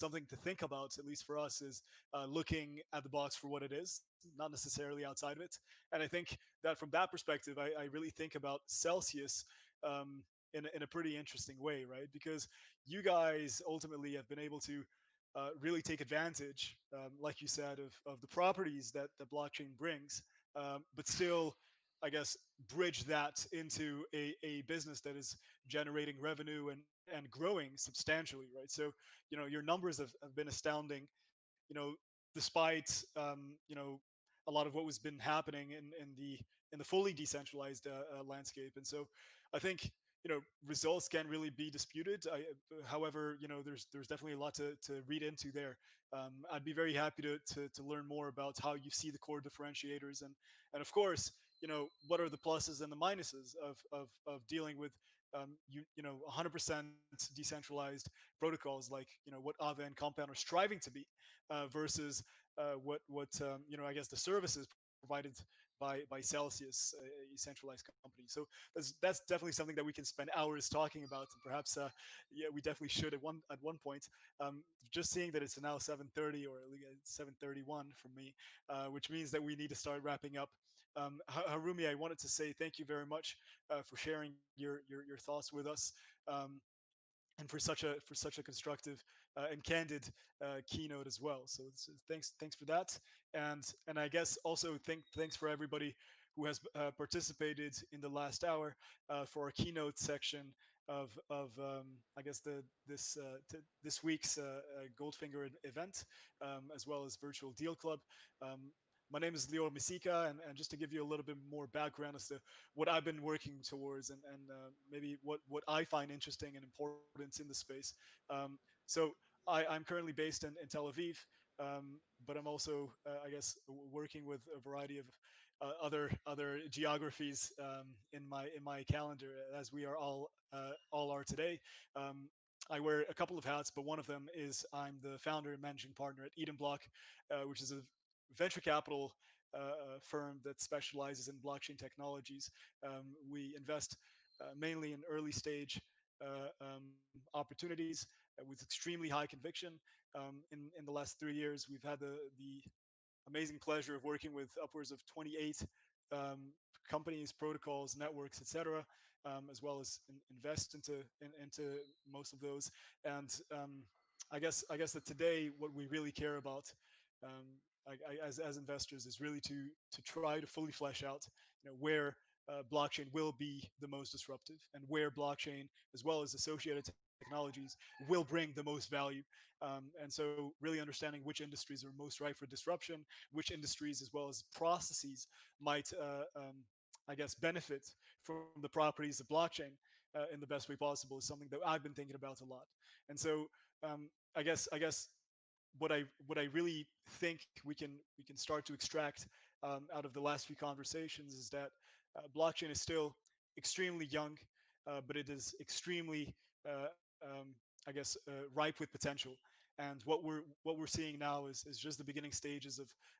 something to think about, at least for us, is looking at the box for what it is, not necessarily outside of it. And I think that from that perspective, I really think about Celsius in a pretty interesting way, right? Because you guys ultimately have been able to really take advantage, like you said, of the properties that the blockchain brings, but still, I guess, bridge that into a business that is generating revenue and growing substantially, right? So, your numbers have been astounding, despite, a lot of what was been happening in the fully decentralized landscape. And so I think, results can't really be disputed. However, there's definitely a lot to read into there. I'd be very happy to learn more about how you see the core differentiators, and of course, what are the pluses and the minuses of dealing with 100% decentralized protocols like what Aave and Compound are striving to be, versus what I guess the services provided by Celsius, a centralized company. So that's definitely something that we can spend hours talking about, and perhaps yeah, we definitely should at one point. Just seeing that it's now 7:30 or at least 7:31 for me, which means that we need to start wrapping up. Harumi, I wanted to say thank you very much for sharing your thoughts with us. And for such a constructive and candid keynote as well. So thanks for that, and I guess also thanks for everybody who has participated in the last hour for our keynote section of I guess this week's Goldfingr event, as well as Virtual Deal Club. Um, my name is Leo Misika, and just to give you a little bit more background as to what I've been working towards, and maybe what I find interesting and important in the space. So I'm currently based in Tel Aviv, but I'm also, I guess, working with a variety of other geographies in my calendar, as we are all are today. Um, I wear a couple of hats, but one of them is I'm the founder and managing partner at Eden Block, which is a venture capital firm that specializes in blockchain technologies. We invest mainly in early stage opportunities with extremely high conviction. In the last 3 years, we've had the amazing pleasure of working with upwards of 28 um, companies, protocols, networks, etc., as well as invest into most of those. And I guess that today, what we really care about, as investors, is really to try to fully flesh out, where blockchain will be the most disruptive, and where blockchain, as well as associated technologies, will bring the most value. And so, really understanding which industries are most ripe for disruption, which industries, as well as processes, might, I guess, benefit from the properties of blockchain in the best way possible, is something that I've been thinking about a lot. And so, I guess what I really think we can start to extract out of the last few conversations is that blockchain is still extremely young, but it is extremely, I guess, ripe with potential. And what we're seeing now is just the beginning stages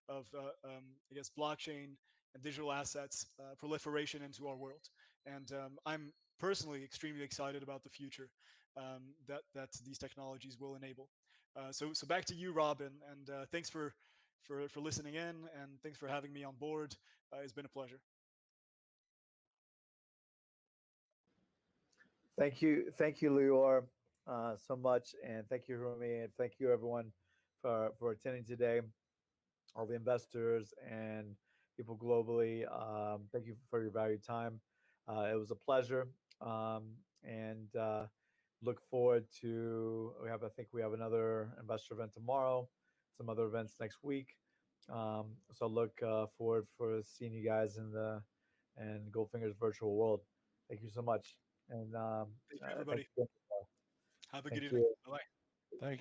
of I guess, blockchain and digital assets proliferation into our world. And I'm personally extremely excited about the future that these technologies will enable. So back to you, Robin, and thanks for listening in, and thanks for having me on board. It's been a pleasure. Thank you, Lior, so much, and thank you, Rumi, and thank you, everyone, for attending today. All the investors and people globally, thank you for your valued time. It was a pleasure, and look forward to. I think we have another investor event tomorrow, some other events next week. So look forward for seeing you guys in the and Goldfingr's virtual world. Thank you so much. And Thank you, everybody. thank you. Have a good Thank evening. you. Bye bye. Thank you.